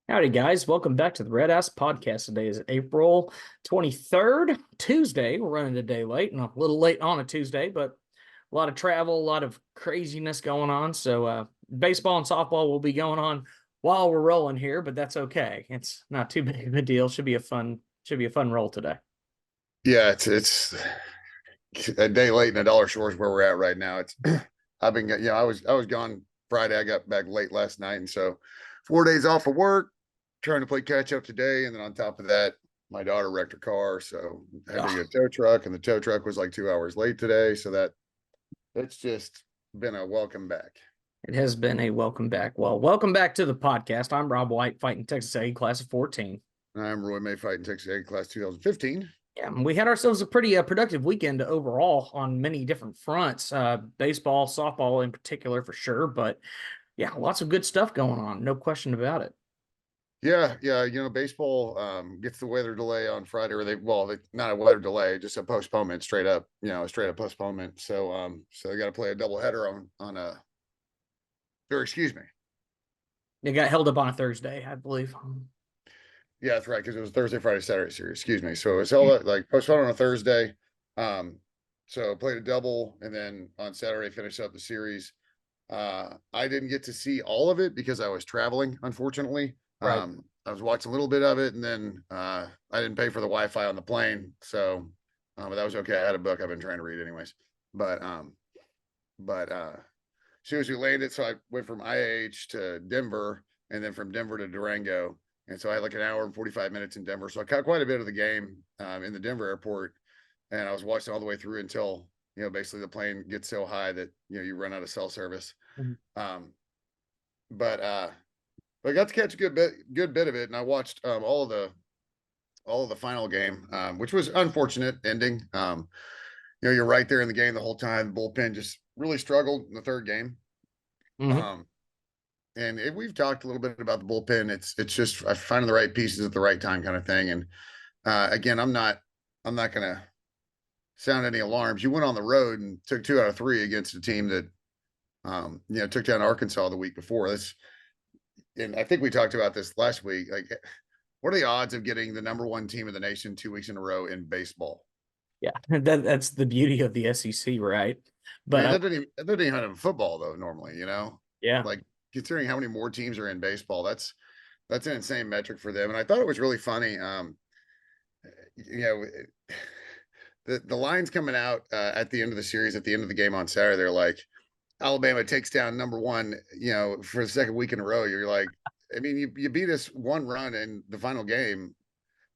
Howdy, guys. Welcome back to the RedAss podcast. Today is April 23rd, Tuesday. We're running a day late and a little late on a Tuesday, but a lot of travel, a lot of craziness going on. So, baseball and softball will be going on while we're rolling here, but that's okay. It's not too big of a deal. Should be a fun roll today. Yeah, it's a day late and a dollar short is where we're at right now. It's I've been I was gone Friday. I got back late last night, and so 4 days off of work, trying to play catch up today, and then on top of that, my daughter wrecked her car, so I had to Ugh, get a tow truck, and the tow truck was like 2 hours late today. So it's just been a welcome back. it has been a welcome back. Well, welcome back to the podcast. I'm Rob White, fighting Texas A class of 14. I'm Roy May fighting Texas A class 2015. Yeah, we had ourselves a pretty productive weekend overall on many different fronts. Baseball, softball in particular, for sure. But yeah, lots of good stuff going on. No question about it. Yeah. Baseball gets the weather delay on Friday, or they not a weather delay, just a postponement, straight up, a straight up postponement. So they got to play a double header on a, or excuse me. It got held up on a Thursday, I believe. Yeah, that's right, because it was Thursday, Friday, Saturday series. Excuse me. So it was held like postponed on a Thursday. Um, so played a double, and then on Saturday finished up the series. I didn't get to see all of it because I was traveling, unfortunately. Right. I was watching a little bit of it, and then I didn't pay for the Wi-Fi on the plane, so but that was okay. I had a book I've been trying to read anyways. But as soon as we landed, so I went from IH to Denver, and then from Denver to Durango, and so I had like an hour and 45 minutes in Denver. So I caught quite a bit of the game in the Denver airport, and I was watching all the way through until basically the plane gets so high that you run out of cell service. Mhm. Um, but I got to catch a good bit of it, and I watched all of the final game, which was unfortunate ending. You're right there in the game the whole time. The bullpen just really struggled in the third game. Mhm. Um, and we've talked a little bit about the bullpen. It's just finding the right pieces at the right time, kind of thing. And again, I'm not gonna sound any alarms. You went on the road and took 2 out of 3 against a team that took down Arkansas the week before. And I think we talked about this last week. Like, what are the odds of getting the number one team in the nation 2 weeks in a row in baseball? Yeah, that's the beauty of the SEC, right? I But mean, that doesn't even happen in football though. Normally, yeah, like considering how many more teams are in baseball, that's an insane metric for them. And I thought it was really funny. You know, the lines coming out at the end of the series, at the end of the game on Saturday, they're like, Alabama takes down number one, for the second week in a row. You're like, I mean, you beat us one run in the final game,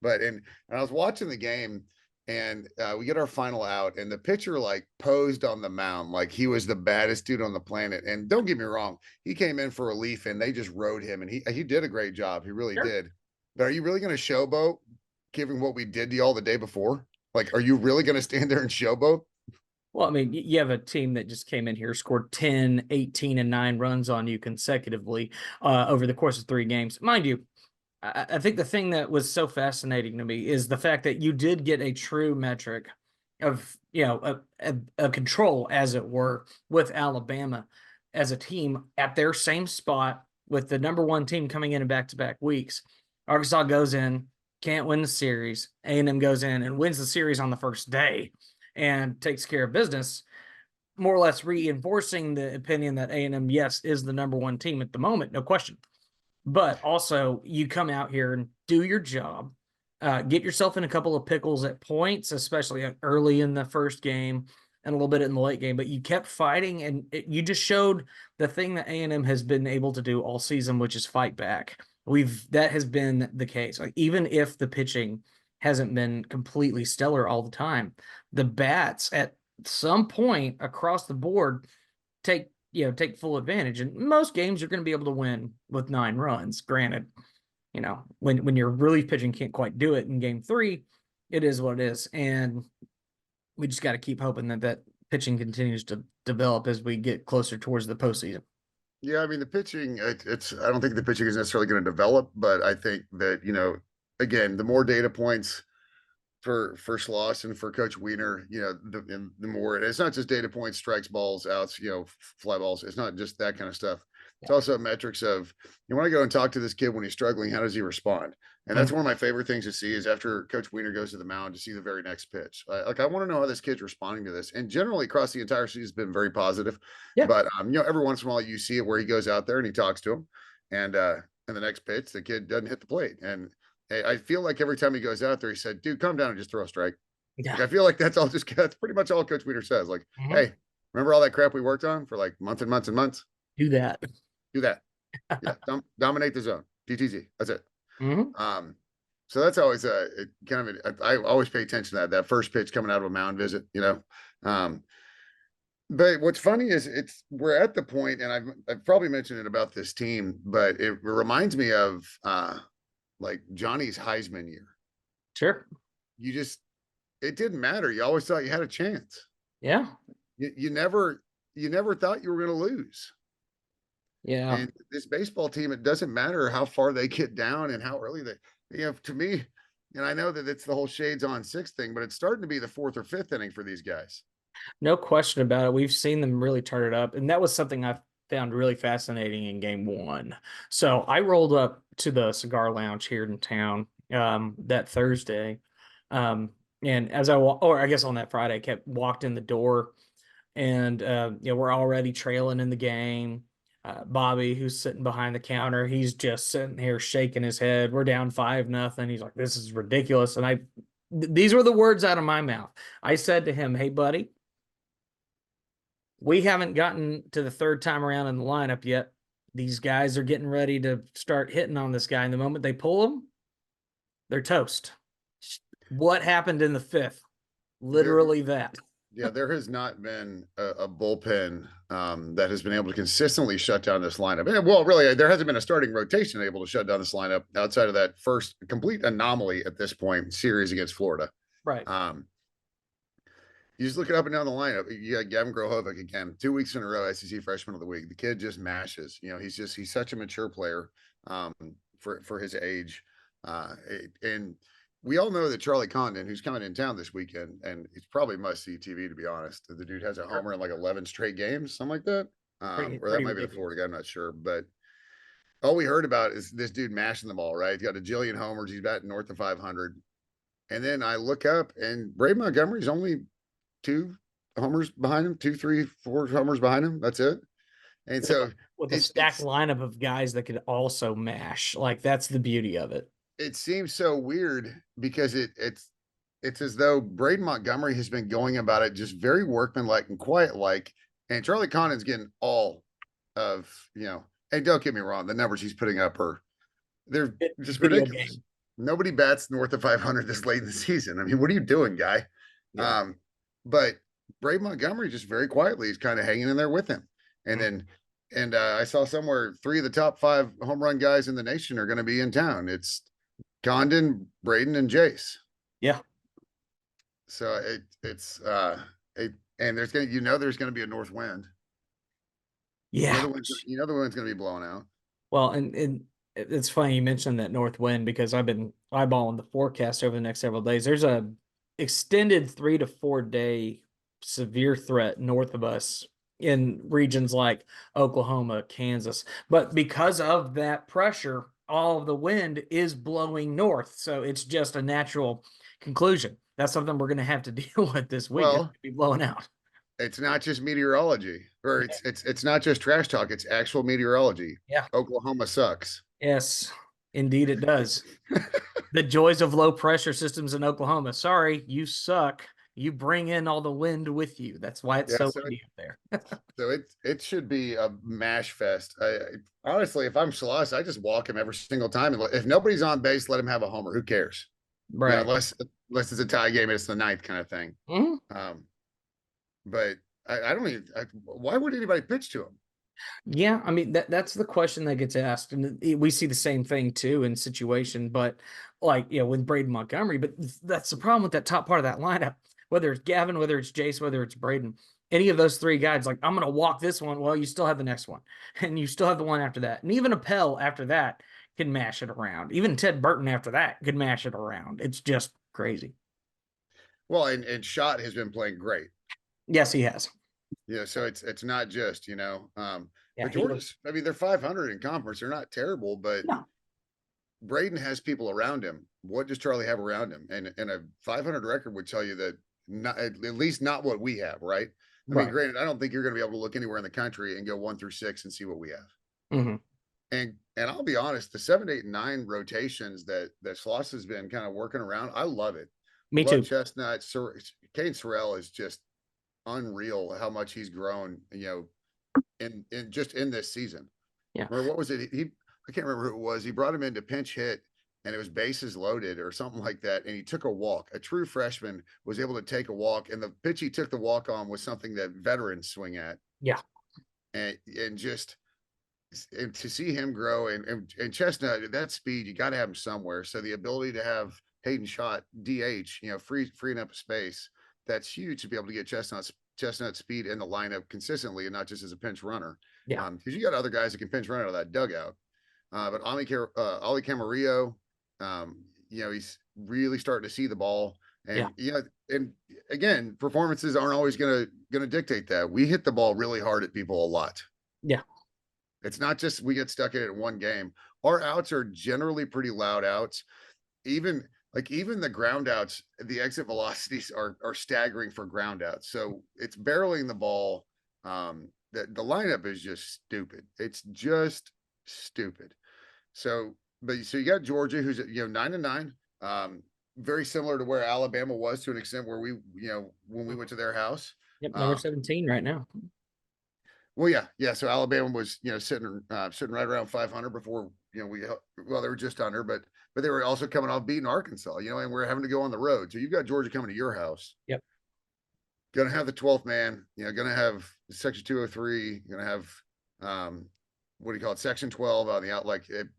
and I was watching the game, and we get our final out, and the pitcher like posed on the mound like he was the baddest dude on the planet. And don't get me wrong, he came in for relief, and they just rode him, and he did a great job. He really sure. did. But are you really going to showboat, given what we did to y'all the day before? Like, are you really going to stand there and showboat? Well, I mean, you have a team that just came in here, scored 10, 18, and 9 runs on you consecutively over the course of 3 games. Mind you, I think the thing that was so fascinating to me is the fact that you did get a true metric of, a control, as it were, with Alabama as a team at their same spot with the number one team coming in back-to-back weeks. Arkansas goes in, can't win the series. A&M goes in and wins the series on the first day and takes care of business, more or less reinforcing the opinion that A&M, yes, is the number one team at the moment, no question. But also, you come out here and do your job, get yourself in a couple of pickles at points, especially early in the first game and a little bit in the late game. But you kept fighting, and you just showed the thing that A&M has been able to do all season, which is fight back. That has been the case. Like, even if the pitching hasn't been completely stellar all the time, the bats at some point across the board take full advantage. And most games you're going to be able to win with 9 runs. Granted, when your relief pitching can't quite do it in game 3, it is what it is. And we just got to keep hoping that pitching continues to develop as we get closer towards the postseason. Yeah, I mean the pitching. It's I don't think the pitching is necessarily going to develop, but I think that again, the more data points for Schloss and for Coach Wiener, the more it's not just data points, strikes, balls, outs, fly balls. It's not just that kind of stuff. It's also metrics of you want to go and talk to this kid when he's struggling. How does he respond? And that's Mhm. one of my favorite things to see is after Coach Weiner goes to the mound to see the very next pitch. Like I want to know how this kid's responding to this. And generally across the entire season has been very positive. Yeah. But every once in a while you see it where he goes out there and he talks to him, and the next pitch the kid doesn't hit the plate. And I feel like every time he goes out there, he said, "Dude, calm down and just throw a strike." Yeah. Like I feel like that's pretty much all Coach Weiner says. Like, Mhm. hey, remember all that crap we worked on for like months and months and months? Do that. Do that. Yeah, dominate the zone. DTZ. That's it. Mhm. Um, so that's always I always pay attention to that first pitch coming out of a mound visit. Um, but what's funny is we're at the point, and I've probably mentioned it about this team, but it reminds me of like Johnny's Heisman year. Sure. You just it didn't matter. You always thought you had a chance. Yeah. You never thought you were going to lose. Yeah. And this baseball team, it doesn't matter how far they get down and how early to me, and I know that it's the whole shades on six thing, but it's starting to be the fourth or fifth inning for these guys. No question about it. We've seen them really turn it up. And that was something I found really fascinating in game one. So I rolled up to the cigar lounge here in town that Thursday. Um, and as or I guess on that Friday, walked in the door and we're already trailing in the game. Bobby, who's sitting behind the counter, he's just sitting here shaking his head. We're down 5-0. He's like, "This is ridiculous." And these were the words out of my mouth. I said to him, "Hey, buddy, we haven't gotten to the third time around in the lineup yet. These guys are getting ready to start hitting on this guy. And the moment they pull him, they're toast." What happened in the fifth? Literally that. Yeah, there has not been a bullpen that has been able to consistently shut down this lineup. And, well, really, there hasn't been a starting rotation able to shut down this lineup outside of that first complete anomaly at this point series against Florida. Right. You just look it up and down the lineup. You got Gavin Grohovic again, 2 weeks in a row, SEC Freshman of the Week. The kid just mashes. He's such a mature player for his age. And we all know that Charlie Condon, who's coming in town this weekend, and it's probably must-see TV, to be honest. The dude has a homer in like 11 straight games, something like that. Or that might be the Florida guy, I'm not sure. But all we heard about is this dude mashing the ball, right? He's got a jillion homers. He's batting north of 500. And then I look up, and Brady Montgomery's only 2 homers behind him, 2, 3, 4 homers behind him. That's it. And so with a stacked lineup of guys that could also mash. Like that's the beauty of it. It seems so weird because it's as though Braden Montgomery has been going about it just very workmanlike and quiet like, and Charlie Condon's getting all of and don't get me wrong, the numbers he's putting up they're just ridiculous. Game. Nobody bats north of 500 this late in the season. I mean, what are you doing, guy? Yeah. But Braden Montgomery just very quietly is kind of hanging in there with him. And then I saw somewhere 3 of the top 5 home run guys in the nation are going to be in town. It's Condon, Braden, and Jace. Yeah. So and there's gonna be a north wind. Yeah. The wind's gonna be blowing out. Well, and it's funny you mentioned that north wind because I've been eyeballing the forecast over the next several days. There's a extended 3 to 4 day severe threat north of us in regions like Oklahoma, Kansas. But because of that pressure, all of the wind is blowing north. So it's just a natural conclusion. That's something we're going to have to deal with this week. Well, be blowing out. It's not just meteorology, or it's not just trash talk. It's actual meteorology. Yeah. Oklahoma sucks. Yes, indeed it does. The joys of low pressure systems in Oklahoma. Sorry, you suck. You bring in all the wind with you. That's why it's so windy up there. So it should be a mash fest. Honestly, if I'm Schloss, I just walk him every single time. And if nobody's on base, let him have a homer. Who cares? Right. Unless it's a tie game and it's the 9th kind of thing. Mm-hmm. But I don't even. Why would anybody pitch to him? Yeah, I mean that's the question that gets asked, and we see the same thing too in situation. But with Braden Montgomery, but that's the problem with that top part of that lineup. Whether it's Gavin, whether it's Jace, whether it's Braden, any of those 3 guys, like I'm going to walk this one. Well, you still have the next one, and you still have the one after that, and even Appel after that can mash it around. Even Ted Burton after that could mash it around. It's just crazy. Well, and Schott has been playing great. Yes, he has. Yeah, so it's not just, Yeah, But he looked. Georgia's, I mean, they're 500 in conference. They're not terrible, but No, Braden has people around him. What does Charlie have around him? And a 500 record would tell you that not at least not what we have, right? I mean, right. granted, I don't think you're going to be able to look anywhere in the country and go 1 through 6 and see what we have. Hmm. And I'll be honest, the 7, 8, and 9 rotations that Sloss has been kind of working around, I love it. Me Love too. Chestnut. Kane Sorrell is just unreal how much he's grown, in just in this season. Yeah. Or what was it? I can't remember who it was. He brought him in to pinch hit and it was bases loaded or something like that. And he took a walk. A true freshman was able to take a walk, and the pitch he took the walk on was something that veterans swing at. Yeah. And just and to see him grow and Chestnut at that speed, you got to have him somewhere. So the ability to have Hayden Shot DH, freeing up space, that's huge to be able to get Chestnut speed in the lineup consistently and not just as a pinch runner. Yeah. Because you got other guys that can pinch run out of that dugout. But Ollie Camarillo, he's really starting to see the ball. Yeah. And again, performances aren't always gonna dictate that. We hit the ball really hard at people a lot. Yeah. It's not just we get stuck in it in one game. Our outs are generally pretty loud outs. Even the ground outs, the exit velocities are staggering for ground outs. So it's barreling the ball. The lineup is just stupid. It's just stupid. So you got Georgia, who's 9-9. Very similar to where Alabama was to an extent, where we, when we went to their house. Yep. Number 17 right now. Well, yeah. So Alabama was, sitting right around 500 before, they were just under, but they were also coming off beating Arkansas, and we're having to go on the road. So you've got Georgia coming to your house. Yep. Going to have the 12th man, going to have Section 203, going to have, what do you call it? Section 12 on the out,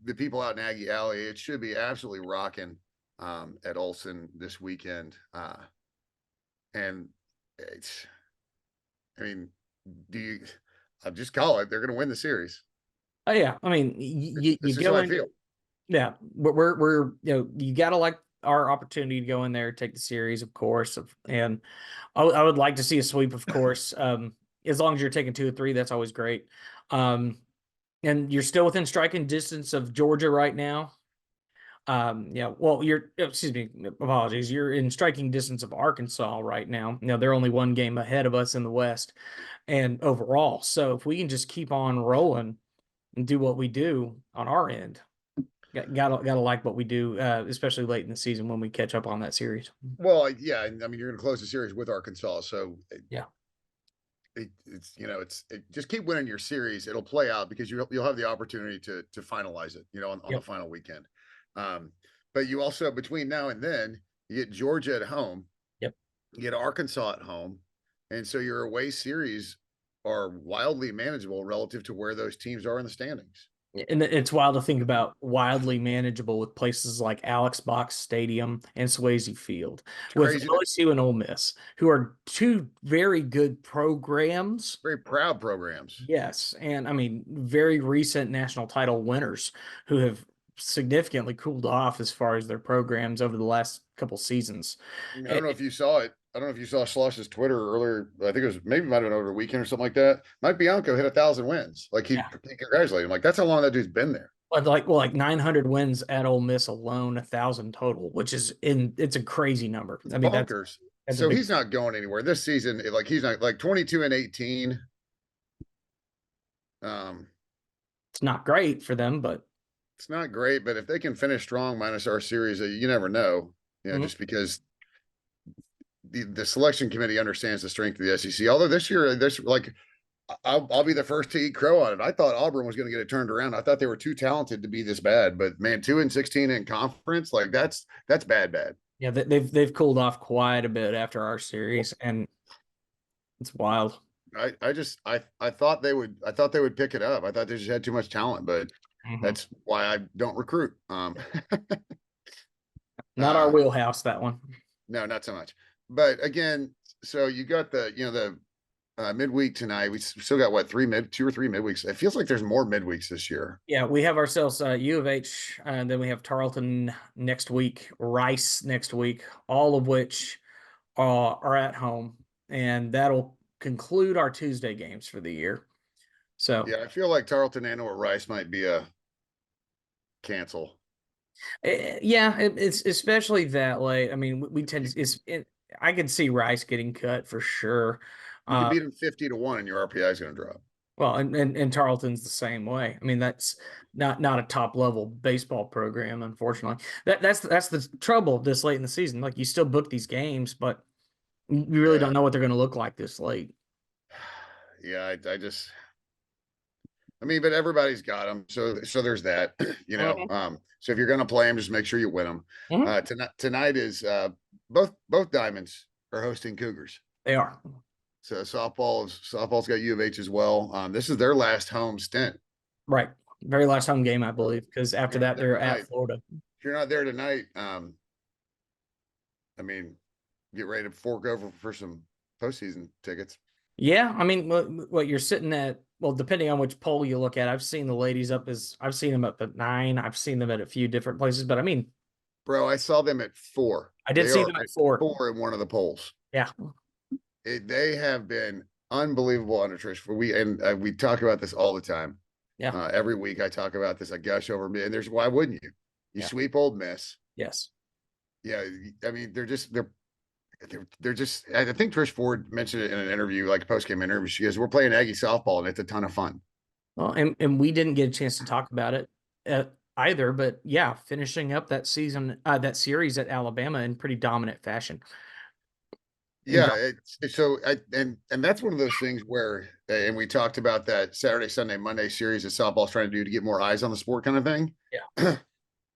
the people out in Aggie Alley. It should be absolutely rocking at Olson this weekend. And I'll just call it. They're going to win the series. Oh yeah. I mean, you This is go how I in. feel. Yeah, we're you got to like our opportunity to go in there, take the series, of course, and I would like to see a sweep, of course. As long as you're taking 2 or 3, that's always great. And you're still within striking distance of Georgia right now. Well, excuse me, apologies. You're in striking distance of Arkansas right now. They're only 1 game ahead of us in the West and overall. So if we can just keep on rolling and do what we do on our end, gotta like what we do, especially late in the season when we catch up on that series. Well, yeah. I mean, you're going to close the series with Arkansas. So Yeah. It's just keep winning your series. It'll play out because you'll have the opportunity to finalize it, on Yep. the final weekend. But you also, between now and then, you get Georgia at home. Yep. You get Arkansas at home. And so your away series are wildly manageable relative to where those teams are in the standings. And it's wild to think about wildly manageable with places like Alex Box Stadium and Swayze Field, with LSU and Ole Miss, who are 2 very good programs. Very proud programs. Yes. And I mean, very recent national title winners who have significantly cooled off as far as their programs over the last couple seasons. I don't know if you saw it. I don't know if you saw Schloss's Twitter earlier. I think it was might have been over the weekend or something like that. Mike Bianco hit 1,000 wins. He congratulated him. That's how long that dude's been there. Like 900 wins at Ole Miss alone, 1,000 total, which is it's a crazy number. I mean, bonkers. That's so he's not going anywhere this season. He's not 22 and 18. It's not great for them, but it's not great. But if they can finish strong minus our series, you never know. Just because the selection committee understands the strength of the SEC. Although this year, I'll be the first to eat crow on it. I thought Auburn was going to get it turned around. I thought they were too talented to be this bad. But man, 2-16 in conference, that's bad. Yeah, they've cooled off quite a bit after our series, and it's wild. I thought they would pick it up. I thought they just had too much talent, but that's why I don't recruit. Not our wheelhouse, that one. No, not so much. But again, so you got the midweek tonight. We still got 2 or 3 midweeks. It feels like there's more midweeks this year. Yeah, we have ourselves U of H, and then we have Tarleton next week, Rice next week, all of which are at home, and that'll conclude our Tuesday games for the year. So Yeah, I feel like Tarleton and or Rice might be a cancel. yeah, it's especially that late. I mean, we tend to, I could see Rice getting cut for sure. You could Uh, beat them 50-1 and your RPI is going to drop. well, and Tarleton's the same way. I mean, that's not a top level baseball program, unfortunately. That's the trouble this late in the season. Like you still book these games, but you really Yeah. don't know what they're going to look like this late. Yeah, I just I mean, but everybody's got them. So there's that, you know. Mhm. So if you're going to play them, just make sure you win them. Mhm. Tonight is both Diamonds are hosting Cougars. They are. So softball's got U of H as well. This is their last home stint. Right. Very last home game, I So believe, because if after you're not that there they're at tonight, Florida. if you're not there tonight, I mean, get ready to fork over for some postseason tickets. Yeah, I mean, what you're sitting at, well, depending on which poll you look at, I've seen the ladies I've seen them up at 9. I've seen them at a few different places, but I mean, Bro, I saw them at 4. I did They see are them at at 4. 4 in one of the polls. Yeah, They have been unbelievable under Trish. We talk about this all the time. yeah, Every week I talk about this. I gush over me, and there's why wouldn't you? You yeah, sweep Old Miss. yes. Yeah, I mean they're just. I think Trish Ford mentioned it in an interview, like a post game interview. She goes, "We're playing Aggie softball, and it's a ton of fun." Well, and we didn't get a chance to talk about it either, but yeah, finishing up that season, that series at Alabama in pretty dominant fashion. And Yeah, and that's one of those things where, and we talked about that Saturday, Sunday, Monday series that softball's trying to do to get more eyes on the sport, kind of thing. yeah,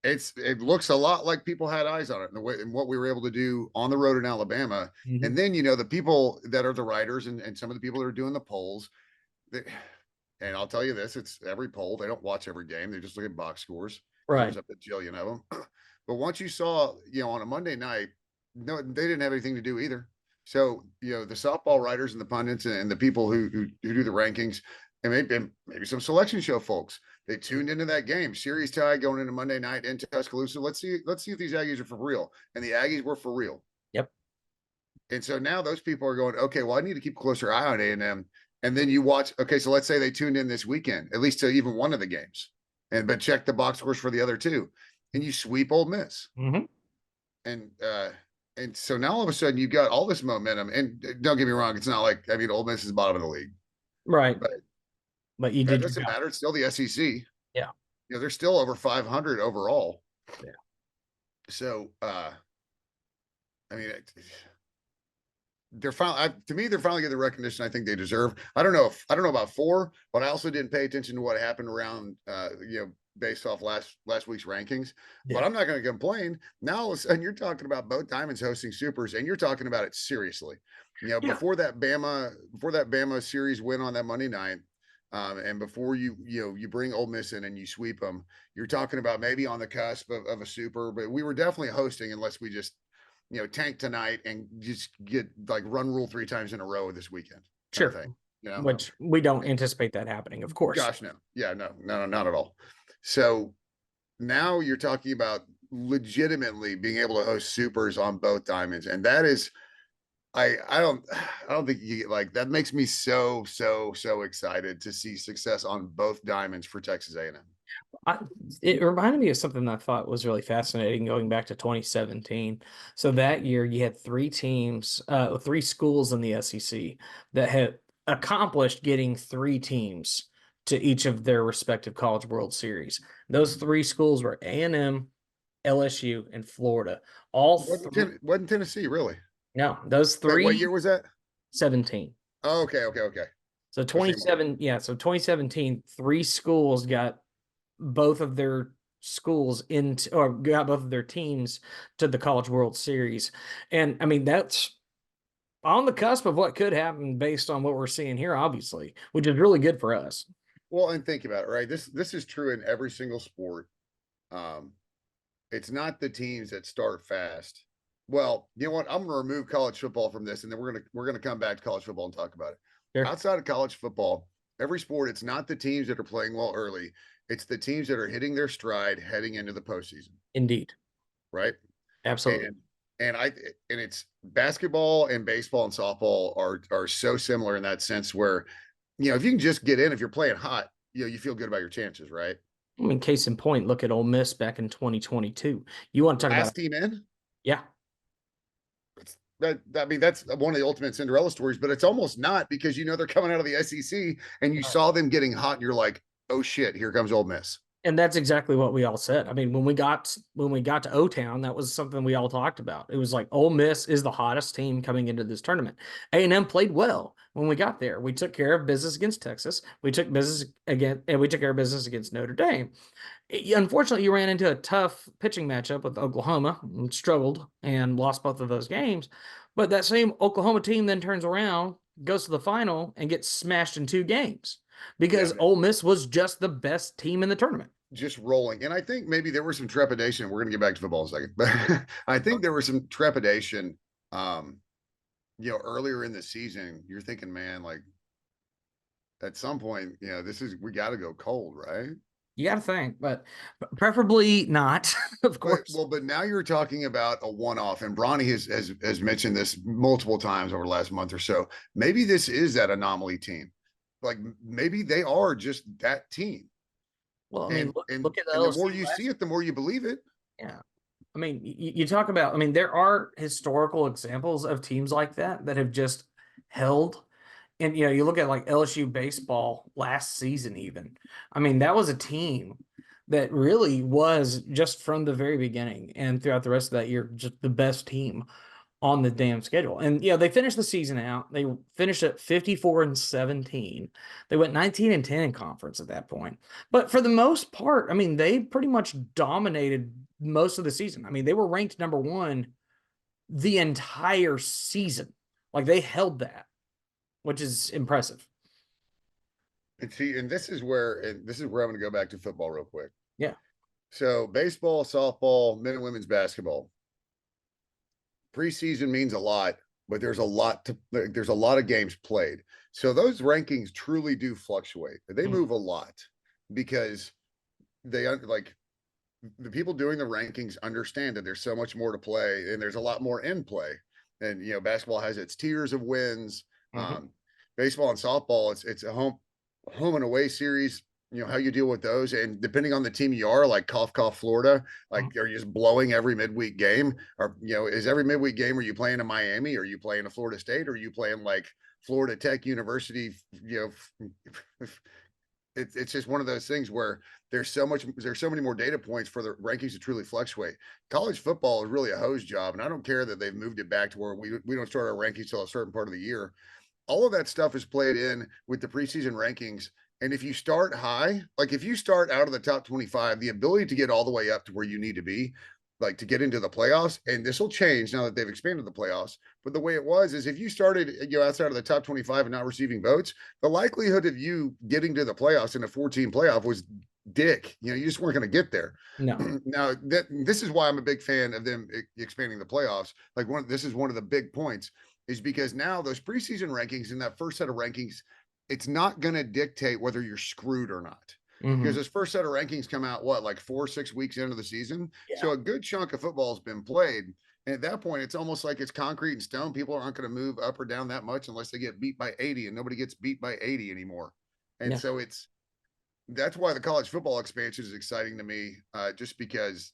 It looks a lot like people had eyes on it and the way and what we were able to do on the road in Alabama. hmm, And then the people that are the writers and some of the people that are doing the polls, they, and I'll tell you this, it's every poll. They don't watch every game. They just look at box scores because right, there's up a jillion of them. But once you saw, on a Monday night, no, they didn't have anything to do either. So, the softball writers and the pundits and the people who do the rankings and maybe some selection show folks, they tuned into that game. Series tie going into Monday night in Tuscaloosa. Let's see if these Aggies are for real. And the Aggies were for real. yep, And so now those people are going, okay, well, I need to keep a closer eye on A&M. And then you watch, okay, so let's say they tuned in this weekend, at least to even one of the games, but check the box scores for the other two, and you sweep Ole Miss. hmm, And so now all of a sudden you've got all this momentum. And don't get me wrong, it's not like, I mean, Ole Miss is bottom of the league, right. but But you that did your doesn't job. matter. It's still the SEC. Yeah, They're still over 500 overall. yeah, So, I mean, they're finally, to me, they're finally getting the recognition I think they deserve. I don't know about 4, but I also didn't pay attention to what happened around, based off last week's rankings. But yeah, I'm not going to complain. Now all of a sudden you're talking about both Diamonds hosting Supers, and you're talking about it seriously. yeah. Before that Bama series win on that Monday night, and before you bring Ole Miss in and you sweep them, you're talking about maybe on the cusp of a Super. But we were definitely hosting, unless we just tank tonight and just get like run rule 3 times in a row this weekend, kind of Sure. thing. Which we don't anticipate that happening, of course. Gosh, no, yeah, no, not at all. So now you're talking about legitimately being able to host supers on both diamonds, and that is, I don't think you like that makes me so excited to see success on both diamonds for Texas A&M. I, it reminded me of something I thought was really fascinating going back to 2017. So that year you had 3 teams, 3 schools in the SEC that had accomplished getting 3 teams to each of their respective College World Series. Those 3 schools were A&M, LSU, and Florida. All three. Wasn't Tennessee really? No, those Wait, what three year was that? 17. Oh, okay. So I see more. 27, yeah. So 2017, 3 schools got both of their schools into or got both of their teams to the College World Series. And I mean, that's on the cusp of what could happen based on what we're seeing here, obviously, which is really good for us. Well, and think about it, right? This is true in every single sport. Um, it's not the teams that start fast. Well, you know what? I'm going to remove college football from this, and then we're gonna come back to college football and talk about it. Sure. Outside of college football, every sport, it's not the teams that are playing well early. It's the teams that are hitting their stride heading into the postseason, Indeed. right? Absolutely. And it's basketball and baseball and softball are so similar in that sense where if you can just get in, if you're playing hot, you feel good about your chances, right? I mean, case in point, look at Ole Miss back in 2022. You want to talk about, Last team in. yeah, I mean, that's one of the ultimate Cinderella stories, but it's almost not, because they're coming out of the SEC and you saw them getting hot and you're like, oh shit, here comes Ole Miss. and that's exactly what we all said. I mean, when we got to O-Town, that was something we all talked about. It was like Ole Miss is the hottest team coming into this tournament. A&M played well when we got there. We took care of business against Texas. We took business again, and we took care of business against Notre Dame. Unfortunately, you ran into a tough pitching matchup with Oklahoma and struggled and lost both of those games. But that same Oklahoma team then turns around, goes to the final, and gets smashed in 2 games because Yeah, Ole Miss was just the best team in the tournament. just rolling. And I think maybe there was some trepidation. We're going to get back to football in a second, but I think there was some trepidation. Earlier in the season, you're thinking, man, like at some point, we got to go cold, right? You got to think, but preferably not, of course. But now you're talking about a one-off, and Bronny has mentioned this multiple times over the last month or so. Maybe this is that anomaly team. Like maybe they are just that team. Well, I mean, And look, and look at the and the more LSU you last. see it, the more you believe it. Yeah. I mean, you talk about, I mean, there are historical examples of teams like that have just held. And, you look at like LSU baseball last season, even. I mean, that was a team that really was just from the very beginning and throughout the rest of that year, just the best team on the damn schedule. And they finished the season out. They finished at 54-17. They went 19-10 in conference at that point. But for the most part, I mean, they pretty much dominated most of the season. I mean, they were ranked number 1 the entire season. Like they held that, which is impressive. And see, and this is where I'm going to go back to football real quick. Yeah. So baseball, softball, men and women's basketball. Preseason means a lot, but there's a lot of games played. So those rankings truly do fluctuate. They move a lot because they like the people doing the rankings understand that there's so much more to play and there's a lot more in play. And basketball has its tiers of wins. Mm-hmm. Baseball and softball, it's a home and away series. How you deal with those, and depending on the team you are, like cough Florida, like are you just blowing every midweek game, or is every midweek game, are you playing in Miami, or are you playing in Florida State, or are you playing like Florida Tech University? It's just one of those things where there's so many more data points for the rankings to truly fluctuate. College football is really a hose job, and I don't care that they've moved it back to where we don't start our rankings till a certain part of the year. All of that stuff is played in with the preseason rankings. And if you start high, like if you start out of the top 25, the ability to get all the way up to where you need to be, like to get into the playoffs, and this will change now that they've expanded the playoffs. But the way it was is if you started outside of the top 25 and not receiving votes, the likelihood of you getting to the playoffs in a 14 playoff was dick. You just weren't going to get there. No. Now this is why I'm a big fan of them expanding the playoffs. Like this is one of the big points, is because now those preseason rankings in that first set of rankings, it's not going to dictate whether you're screwed or not. Mm-hmm. Because this first set of rankings come out, like 4 or 6 weeks into the season. Yeah. So a good chunk of football has been played. And at that point, it's almost like it's concrete and stone. People aren't going to move up or down that much unless they get beat by 80, and nobody gets beat by 80 anymore. And Yeah. so that's why the college football expansion is exciting to me, just because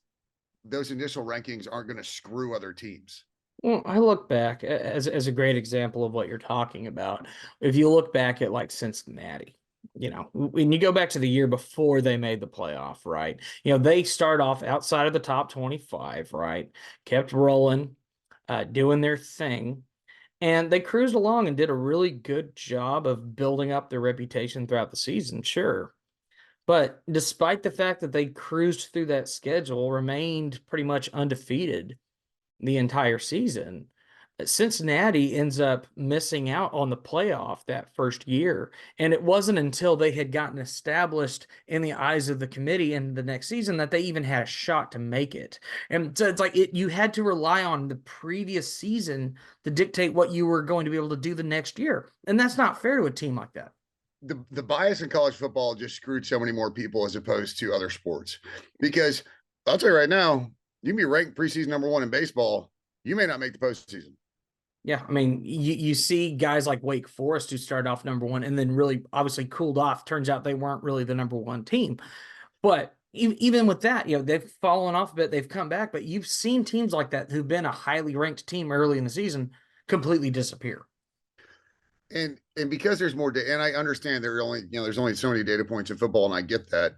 those initial rankings aren't going to screw other teams. Well, I look back as a great example of what you're talking about. If you look back at like Cincinnati, when you go back to the year before they made the playoff, right? They start off outside of the top 25, right? Kept rolling, doing their thing, and they cruised along and did a really good job of building up their reputation throughout the season, sure. But despite the fact that they cruised through that schedule, remained pretty much undefeated the entire season, Cincinnati ends up missing out on the playoff that first year. And it wasn't until they had gotten established in the eyes of the committee in the next season that they even had a shot to make it. And so it's like you had to rely on the previous season to dictate what you were going to be able to do the next year. And that's not fair to a team like that. The bias in college football just screwed so many more people as opposed to other sports. Because I'll tell you right now, you can be ranked preseason number 1 in baseball. You may not make the postseason. Yeah, I mean, you see guys like Wake Forest who started off number one and then really obviously cooled off. Turns out they weren't really the number one team. But even with that, they've fallen off a bit. They've come back, but you've seen teams like that who've been a highly ranked team early in the season completely disappear. And because there's more data, and I understand there's only so many data points in football, and I get that.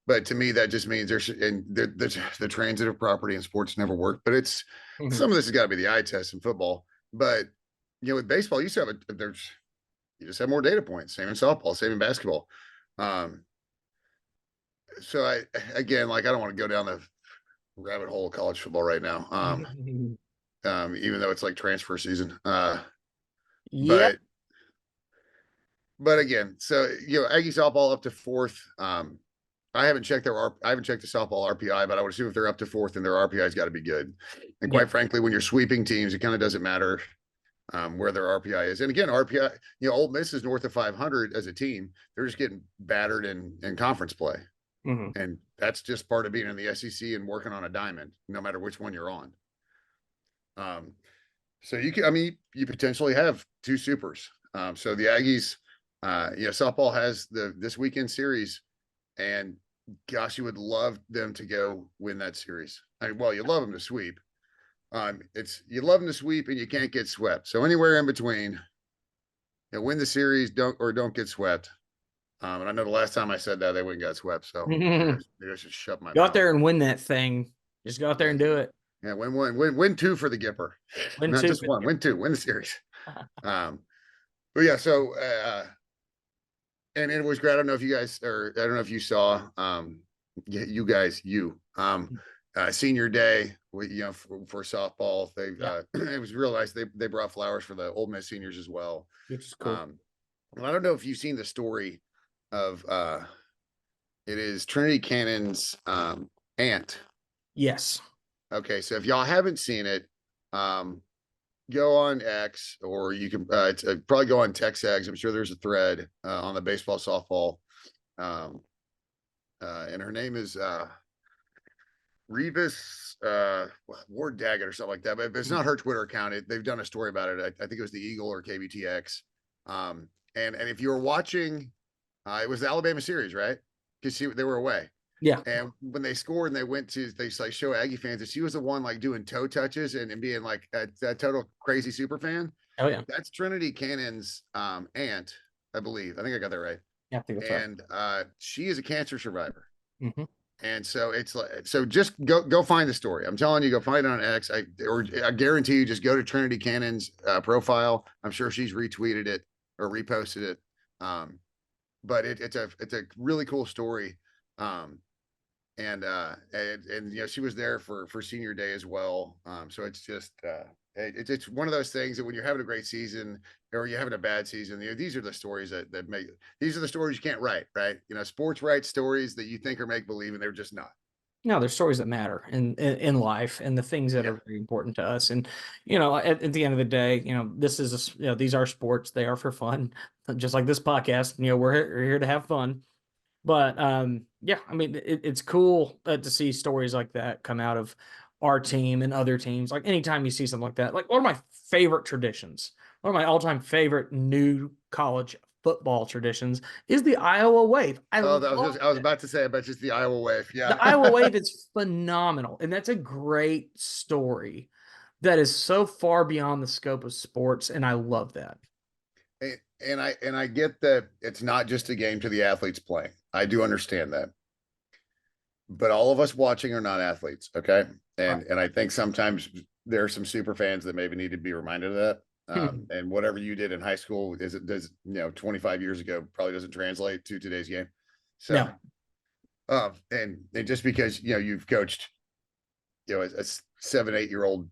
But to me, that just means the transitive property in sports never work. But it's Mhm. some of this has got to be the eye test in football. But with baseball, you still have you just have more data points. Same in softball, same in basketball. Um, so again, like I don't want to go down the rabbit hole of college football right now. Even though it's like transfer season. Yeah. But again, so Aggie softball up to fourth. I haven't checked I haven't checked the softball RPI, but I would assume if they're up to fourth, then their RPI's got to be good. And Yeah. quite frankly, when you're sweeping teams, it kind of doesn't matter where their RPI is. And again, RPI, Ole Miss is north of 500 as a team. They're just getting battered in conference play, Mhm. and that's just part of being in the SEC and working on a diamond, no matter which one you're on. So you potentially have two supers. So the Aggies, softball has this weekend series, and gosh, you would love them to go win that series. Well, you love them to sweep. You love them to sweep, and you can't get swept. So anywhere in between, win the series, don't get swept. And I know the last time I said that they wouldn't get swept, so maybe I should shut my Go out mouth. there and win that thing. Just go out there Yeah, and do it. win two for the Gipper, Win not two. just one. Win two, win the series. Um, but yeah, so and it was great. I don't know if you guys, or I don't know if you saw, you guys, senior day, for softball. They Yeah, it was real nice. They brought flowers for the Ole Miss seniors as well. which is cool. Um, I don't know if you've seen the story of it is Trinity Cannon's aunt. Yes. Okay, so if y'all haven't seen it, go on X, or you can probably go on TexAgs. I'm sure there's a thread on the baseball softball, um, and her name is Revis Ward Daggett or something like that. But it's not her Twitter account. They've done a story about it. I think it was the Eagle or KBTX. And if you were watching, it was the Alabama series, right? Because they were away. Yeah. And when they scored and they like show Aggie fans that she was the one like doing toe touches and being like a total crazy super fan. Oh yeah. That's Trinity Cannon's aunt, I believe. I think I got that right. Yeah, I think that's right. And she is a cancer survivor. Hmm. And so it's like, so just go find the story. I'm telling you, go find it on X. I guarantee you, just go to Trinity Cannon's profile. I'm sure she's retweeted it or reposted it. But it's a really cool story. Um, and she was there for senior day as well. So it's just it's one of those things that when you're having a great season or you're having a bad season, these are the stories that make, these are the stories you can't write, right? Sports write stories that you think are make believe and they're just not. No, there's stories that matter in life and the things that Yeah. are very important to us. And at the end of the day, this is these are sports. They are for fun, just like this podcast. We're here to have fun. But yeah, I mean, it's cool to see stories like that come out of our team and other teams. Like anytime you see something like that, like one of my favorite traditions, one of my all-time favorite new college football traditions is the Iowa Wave. I Oh, love I was it. about to say, I bet just the Iowa wave. The Yeah. Iowa Wave is phenomenal, and that's a great story that is so far beyond the scope of sports, and I love that. And I get that it's not just a game to the athletes playing. I do understand that. But all of us watching are not athletes, okay? Right. And I think sometimes there are some super fans that maybe need to be reminded of that. And whatever you did in high school is it does 25 years ago probably doesn't translate to today's game. So No, and just because you've coached a 7-8 year old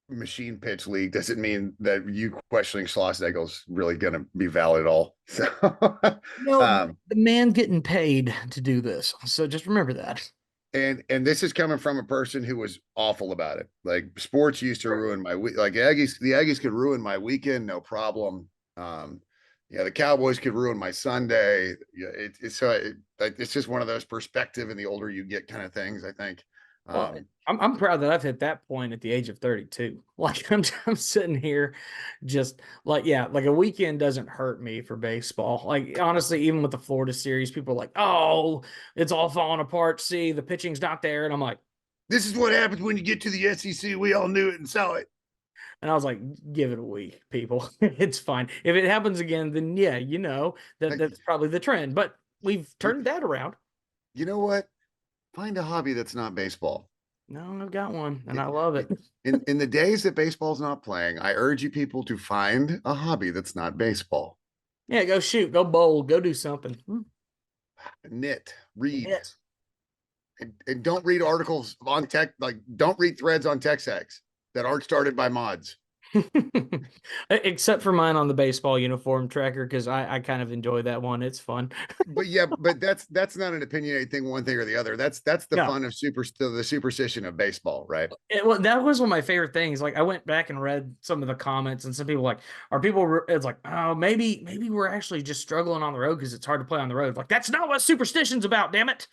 machine pitch league doesn't mean that you questioning Schlosnagel's really going to be valid at all. So no, um the man's getting paid to do this, so just remember that. and this is coming from a person who was awful about it. Like sports used to ruin my week. Like the Aggies could ruin my weekend, no problem. The Cowboys could ruin my Sunday. It's just one of those perspective and the older you get kind of things, I think. Well, Um, I'm proud that I've hit that point at the age of 32. Like I'm sitting here just like, yeah, like a weekend doesn't hurt me for baseball. Like honestly, even with the Florida series, people are like, "Oh, it's all falling apart. See, the pitching's not there." And I'm like, this is what happens when you get to the SEC. We all knew it and saw it. and I was like, "Give it a week, people. It's fine. If it happens again, then yeah, Like, that's probably the trend." But we've you, turned that around. you know what? Find a hobby that's not baseball. No, I've got one, and It, I love it. in the days that baseball's not playing, I urge you people to find a hobby that's not baseball. Yeah, go shoot, go bowl, go do something. Knit, read, It. and don't read articles on tech. Like, don't read threads on TechSags that aren't started by mods. Except for mine on the baseball uniform tracker, because I kind of enjoy that one. It's fun. But yeah, but that's not an opinionated thing, one thing or the other. That's the No, fun of the superstition of baseball, right? well, that was one of my favorite things. Like I went back and read some of the comments, and some people like, are people? It's like, oh, maybe we're actually just struggling on the road because it's hard to play on the road. Like that's not what superstition's about. Damn it,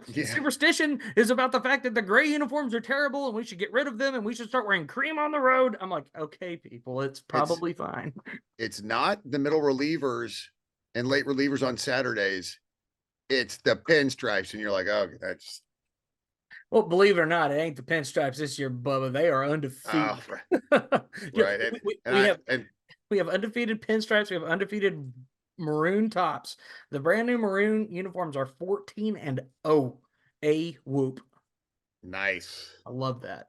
Yeah, superstition is about the fact that the gray uniforms are terrible and we should get rid of them and we should start wearing cream on the road. I'm like, okay, people, it's it's probably fine. it's not the middle relievers and late relievers on Saturdays. It's the pinstripes, and you're like, oh, that's Well, believe it or not, it ain't the pinstripes this year, Bubba. They are undefeated. oh, Yeah, right. And we, and we I have and we have undefeated pinstripes. We have undefeated maroon tops. The brand new maroon uniforms are 14-0. A whoop. nice. I love that.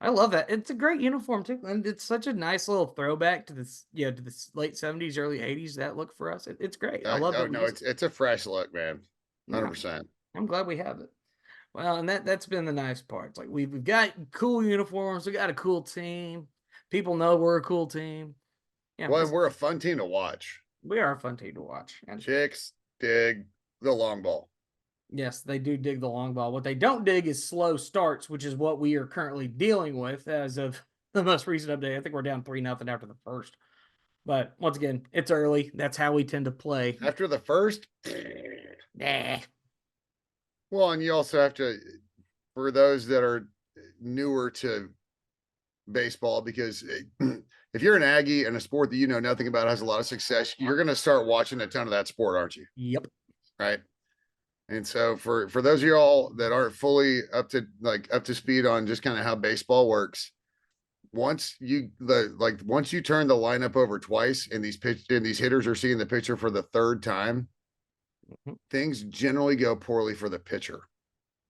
I love that. It's a great uniform too, and it's such a nice little throwback to this, to the late 70s, early 80s. That look for us, it's great. I love Oh that we no, just. it's a fresh look, man. Yeah, 100%. I'm glad we have it. Well, and that's been the nice part. It's like we've got cool uniforms. We got a cool team. People know we're a cool team. Yeah, Well, and we're a fun team to watch. we are a fun team to watch. And Chicks dig the long ball. yes, they do dig the long ball. What they don't dig is slow starts, which is what we are currently dealing with as of the most recent update. I think we're down 3-0 after the first. But once again, it's early. That's how we tend to play. After the first, Nah. well, and you also have to, for those that are newer to baseball, because if you're an Aggie and a sport that you know nothing about has a lot of success, you're going to start watching a ton of that sport, aren't you? Yep. Right. And so for those of y'all that aren't fully up to speed on just kind of how baseball works, once you turn the lineup over twice and these hitters are seeing the pitcher for the third time, things generally go poorly for the pitcher.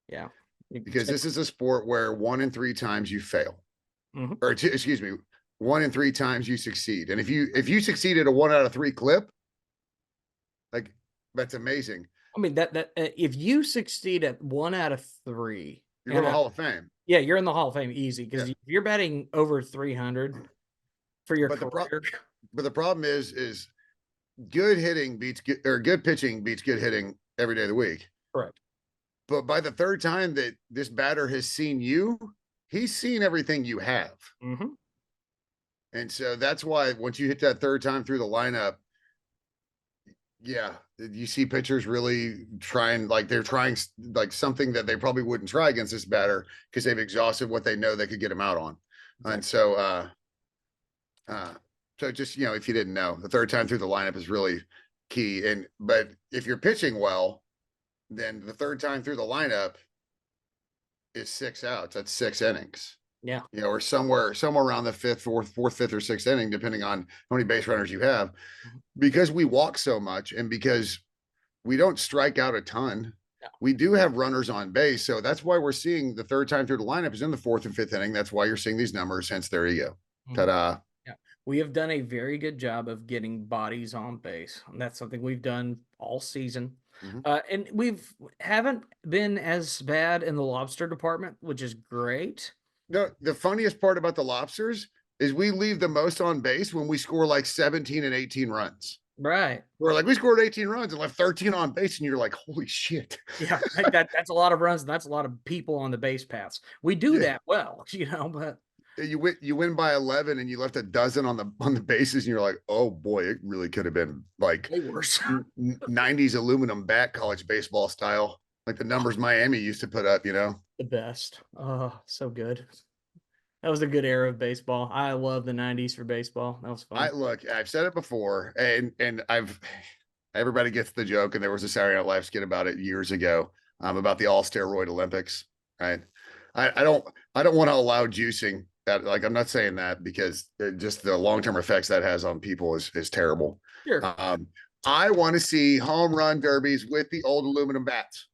Yeah. Because this is a sport where 1 in 3 times you fail. Mm-hmm. Or excuse me, 1 in 3 times you succeed. And if you succeed at a 1 out of 3 clip, like that's amazing. I mean that if you succeed at 1 out of 3, You're in the Hall of Fame. yeah, you're in the Hall of Fame easy because Yeah. if you're batting over 300 for your But career. But the problem is good hitting beats good, or good pitching beats good hitting every day of the week. Correct. But by the third time that this batter has seen you, he's seen everything you have. Mm-hmm. And so that's why once you hit that third time through the lineup, yeah, you see pitchers really they're trying like something that they probably wouldn't try against this batter because they've exhausted what they know they could get him out on. Exactly. And so just, if you didn't know, the third time through the lineup is really key. But if you're pitching well, then the third time through the lineup is 6 outs. That's 6 innings. Yeah. Or somewhere around the fourth, fifth, or sixth inning, depending on how many base runners you have. Because we walk so much and because we don't strike out a ton, we do have runners on base. So that's why we're seeing the third time through the lineup is in the 4th and 5th inning. That's why you're seeing these numbers. Hence, there you go. Ta-da. Yeah. We have done a very good job of getting bodies on base. And that's something we've done all season. Mm-hmm. And haven't been as bad in the lobster department, which is great. No, the funniest part about the lobsters is we leave the most on base when we score like 17 and 18 runs. Right. We're like, we scored 18 runs and left 13 on base. And you're like, holy shit. Yeah. That's a lot of runs. And that's a lot of people on the base paths. We do that well, but you win by 11 and you left a dozen on the bases. And you're like, oh boy, it really could have been like way worse. 90s aluminum bat college baseball style. Like the numbers Miami used to put up, The best. Oh, so good. That was a good era of baseball. I love the 90s for baseball. That was fun. I've said it before, and everybody gets the joke, and there was a Saturday Night Live skit about it years ago, about the all steroid Olympics. Right? I don't want to allow juicing. That, like, I'm not saying that because just the long term effects that has on people is terrible. Sure. I want to see home run derbies with the old aluminum bats.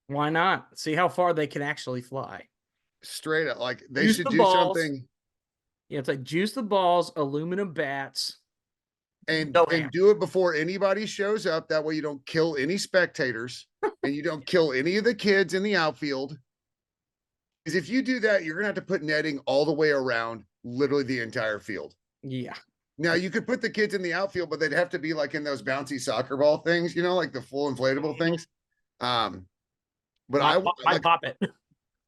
Why not? See how far they can actually fly. Straight up, like they Juice should the do balls. something. Yeah, it's like juice the balls, aluminum bats. and Go and ham. do it before anybody shows up. That way you don't kill any spectators and you don't kill any of the kids in the outfield. Because if you do that, you're gonna have to put netting all the way around literally the entire field. Yeah. Now you could put the kids in the outfield, but they'd have to be like in those bouncy soccer ball things, like the full inflatable things. Um, but My, my pop it.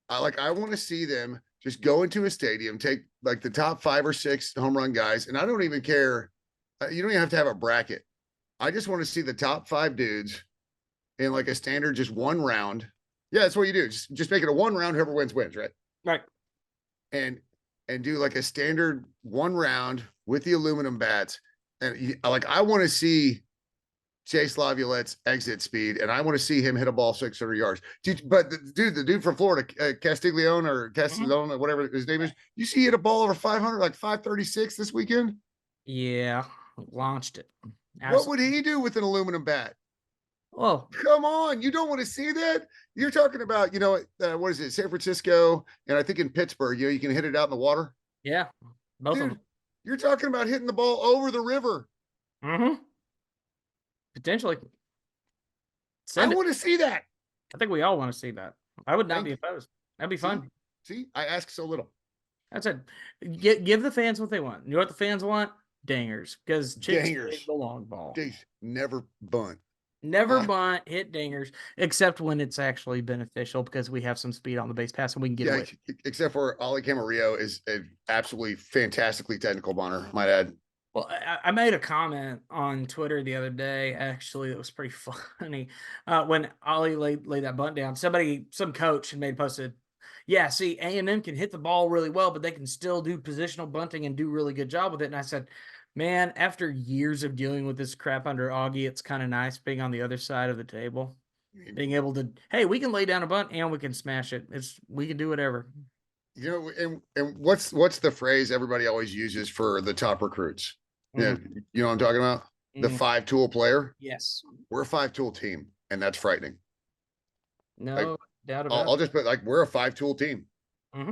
I want to see them just go into a stadium, take like the top 5 or 6 home run guys, and I don't even care. You don't even have to have a bracket. I just want to see the top 5 dudes in like a standard, just one round. Yeah, that's what you do. Just make it a one round. Whoever wins wins, right? Right. And do like a standard one round with the aluminum bats. And like I want to see Chase Laviolette's exit speed, and I want to see him hit a ball 600 yards. But the dude from Florida, Castiglione or Castiglione, whatever his name is, you see he hit a ball over 500, like 536 this weekend. Yeah. Launched it. Absolutely. What would he do with an aluminum bat? Oh, come on. You don't want to see that? You're talking about, what is it? San Francisco. And I think in Pittsburgh, you can hit it out in the water. Yeah. Both Dude, of them. You're talking about hitting the ball over the river. Mm-hmm. Potentially. I want to see that. I think we all want to see that. I would not be opposed. That'd be fun. See, I ask so little. That's it. Give the fans what they want. You know what the fans want? Dingers. Because chicks hit the long ball. Never bunt. Never bunt, hit dingers, except when it's actually beneficial because we have some speed on the base pass and we can get away. Except for Ali Camarillo is an absolutely fantastically technical bunter, might add. Well, I made a comment on Twitter the other day, actually, that was pretty funny. When Ollie laid that bunt down, some coach had posted, yeah, see, A&M can hit the ball really well, but they can still do positional bunting and do a really good job with it. And I said, man, after years of dealing with this crap under Augie, it's kind of nice being on the other side of the table, being able to, hey, we can lay down a bunt and we can smash it. We can do whatever. And what's the phrase everybody always uses for the top recruits? Yeah, you know what I'm talking about? The 5-tool player. Yes, we're a 5-tool team, and that's frightening. No doubt about it. I'll just put we're a 5-tool team. Mm-hmm.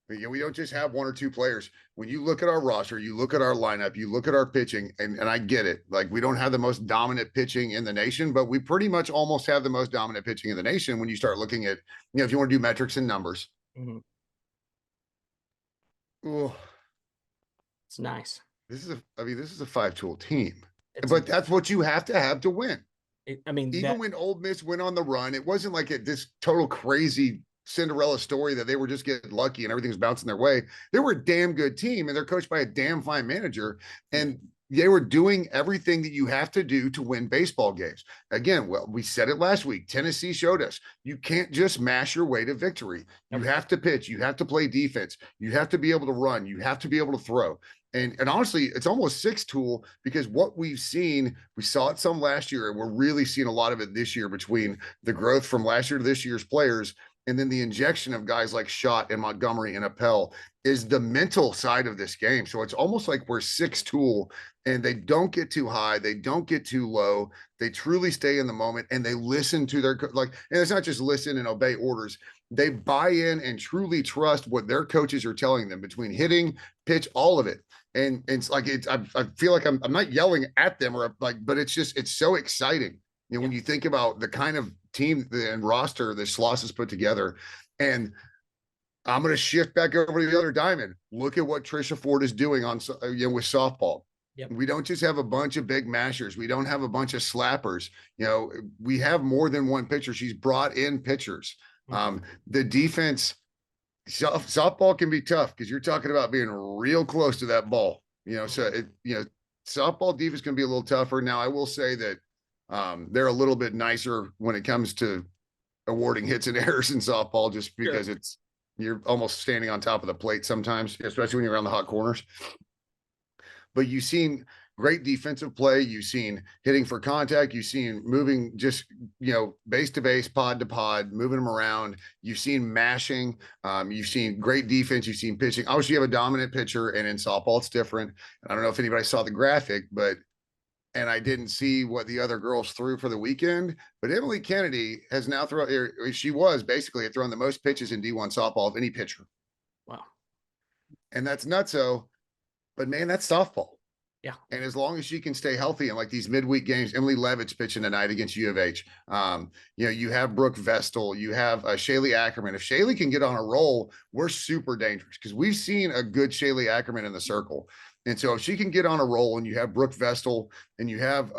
We don't just have 1 or 2 players. When you look at our roster, you look at our lineup, you look at our pitching, and I get it. Like, we don't have the most dominant pitching in the nation, but we pretty much almost have the most dominant pitching in the nation when you start looking at, if you want to do metrics and numbers. Mm-hmm. Ooh. It's nice. This is a 5-tool team, but that's what you have to have to win. Even when Ole Miss went on the run, it wasn't like this total crazy Cinderella story that they were just getting lucky and everything's bouncing their way. They were a damn good team, and they're coached by a damn fine manager, and they were doing everything that you have to do to win baseball games. Again, well, we said it last week. Tennessee showed us you can't just mash your way to victory. You have to pitch. You have to play defense. You have to be able to run. You have to be able to throw. And honestly, it's almost 6-tool, because what we've seen, we saw it some last year, and we're really seeing a lot of it this year between the growth from last year to this year's players, and then the injection of guys like Schott and Montgomery and Appel is the mental side of this game. So it's almost like we're 6-tool, and they don't get too high. They don't get too low. They truly stay in the moment, and they listen to their, and it's not just listen and obey orders. They buy in and truly trust what their coaches are telling them between hitting, pitch, all of it. And it's like, I feel like I'm not yelling at them but it's so exciting. When you think about the kind of team and roster that Schloss has put together. And I'm going to shift back over to the other diamond. Look at what Trisha Ford is doing with softball. Yep. We don't just have a bunch of big mashers. We don't have a bunch of slappers. We have more than one pitcher. She's brought in pitchers. Mm-hmm. The defense, softball can be tough because you're talking about being real close to that ball. So softball defense can be a little tougher. Now, I will say that they're a little bit nicer when it comes to awarding hits and errors in softball just Sure. because you're almost standing on top of the plate sometimes, especially when you're around the hot corners. But you've seen great defensive play. You've seen hitting for contact. You've seen moving just, base to base, pod to pod, moving them around. You've seen mashing. You've seen great defense. You've seen pitching. Obviously, you have a dominant pitcher, and in softball, it's different. I don't know if anybody saw the graphic, and I didn't see what the other girls threw for the weekend, but Emily Kennedy has now thrown, she was basically thrown the most pitches in D1 softball of any pitcher. Wow. And that's nutso, but man, that's softball. Yeah. And as long as she can stay healthy in like these midweek games, Emily Levitt's pitching tonight against U of H. You have Brooke Vestal, you have Shaylee Ackerman. If Shaylee can get on a roll, we're super dangerous because we've seen a good Shaylee Ackerman in the circle. And so if she can get on a roll and you have Brooke Vestal and you have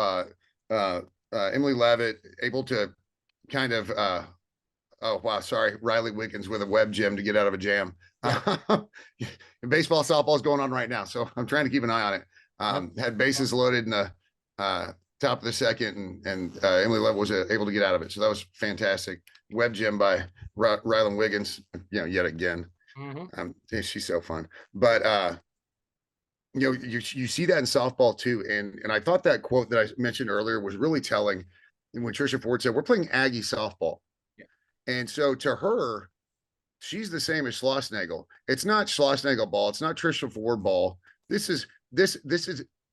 Emily Levitt able to kind of Riley Wiggins with a web gem to get out of a jam. Yeah. Baseball, softball is going on right now, so I'm trying to keep an eye on it. Had bases loaded in the top of the second, and Emily Levitt was able to get out of it, so that was fantastic. Web gem by Riley Wiggins, yet again. Mm-hmm. She's so fun, but you see that in softball too, and I thought that quote that I mentioned earlier was really telling. And when Trisha Ford said, "We're playing Aggie softball," and so to her, she's the same as Schlossnagel. It's not Schlossnagel ball. It's not Trisha Ford ball. This is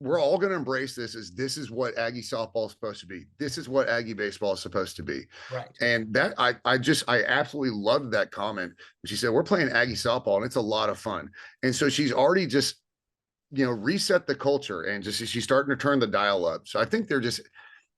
we're all going to embrace this is what Aggie softball is supposed to be. This is what Aggie baseball is supposed to be. Right. And that I absolutely loved that comment. She said, "We're playing Aggie softball and it's a lot of fun." And so she's already just, reset the culture and she's starting to turn the dial up. So I think they're just,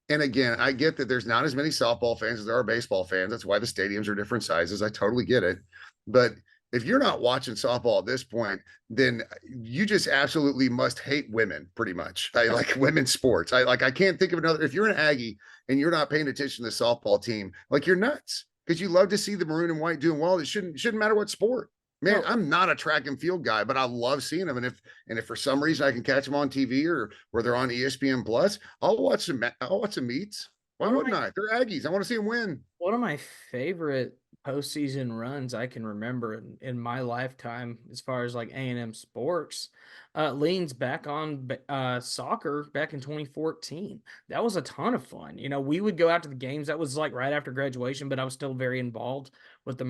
and again, I get that there's not as many softball fans as there are baseball fans. That's why the stadiums are different sizes. I totally get it. But if you're not watching softball at this point, then you just absolutely must hate women pretty much. I like women's sports. I can't think of another. If you're an Aggie and you're not paying attention to the softball team, like you're nuts because you love to see the maroon and white doing well. It shouldn't matter what sport. Man, I'm not a track and field guy, but I love seeing them. And if for some reason I can catch them on TV or they're on ESPN Plus, I'll watch some meets. Why wouldn't I? They're Aggies. I want to see them win. One of my favorite postseason runs I can remember in my lifetime, as far as like A&M sports, leans back on soccer back in 2014. That was a ton of fun. We would go out to the games. That was like right after graduation, but I was still very involved with the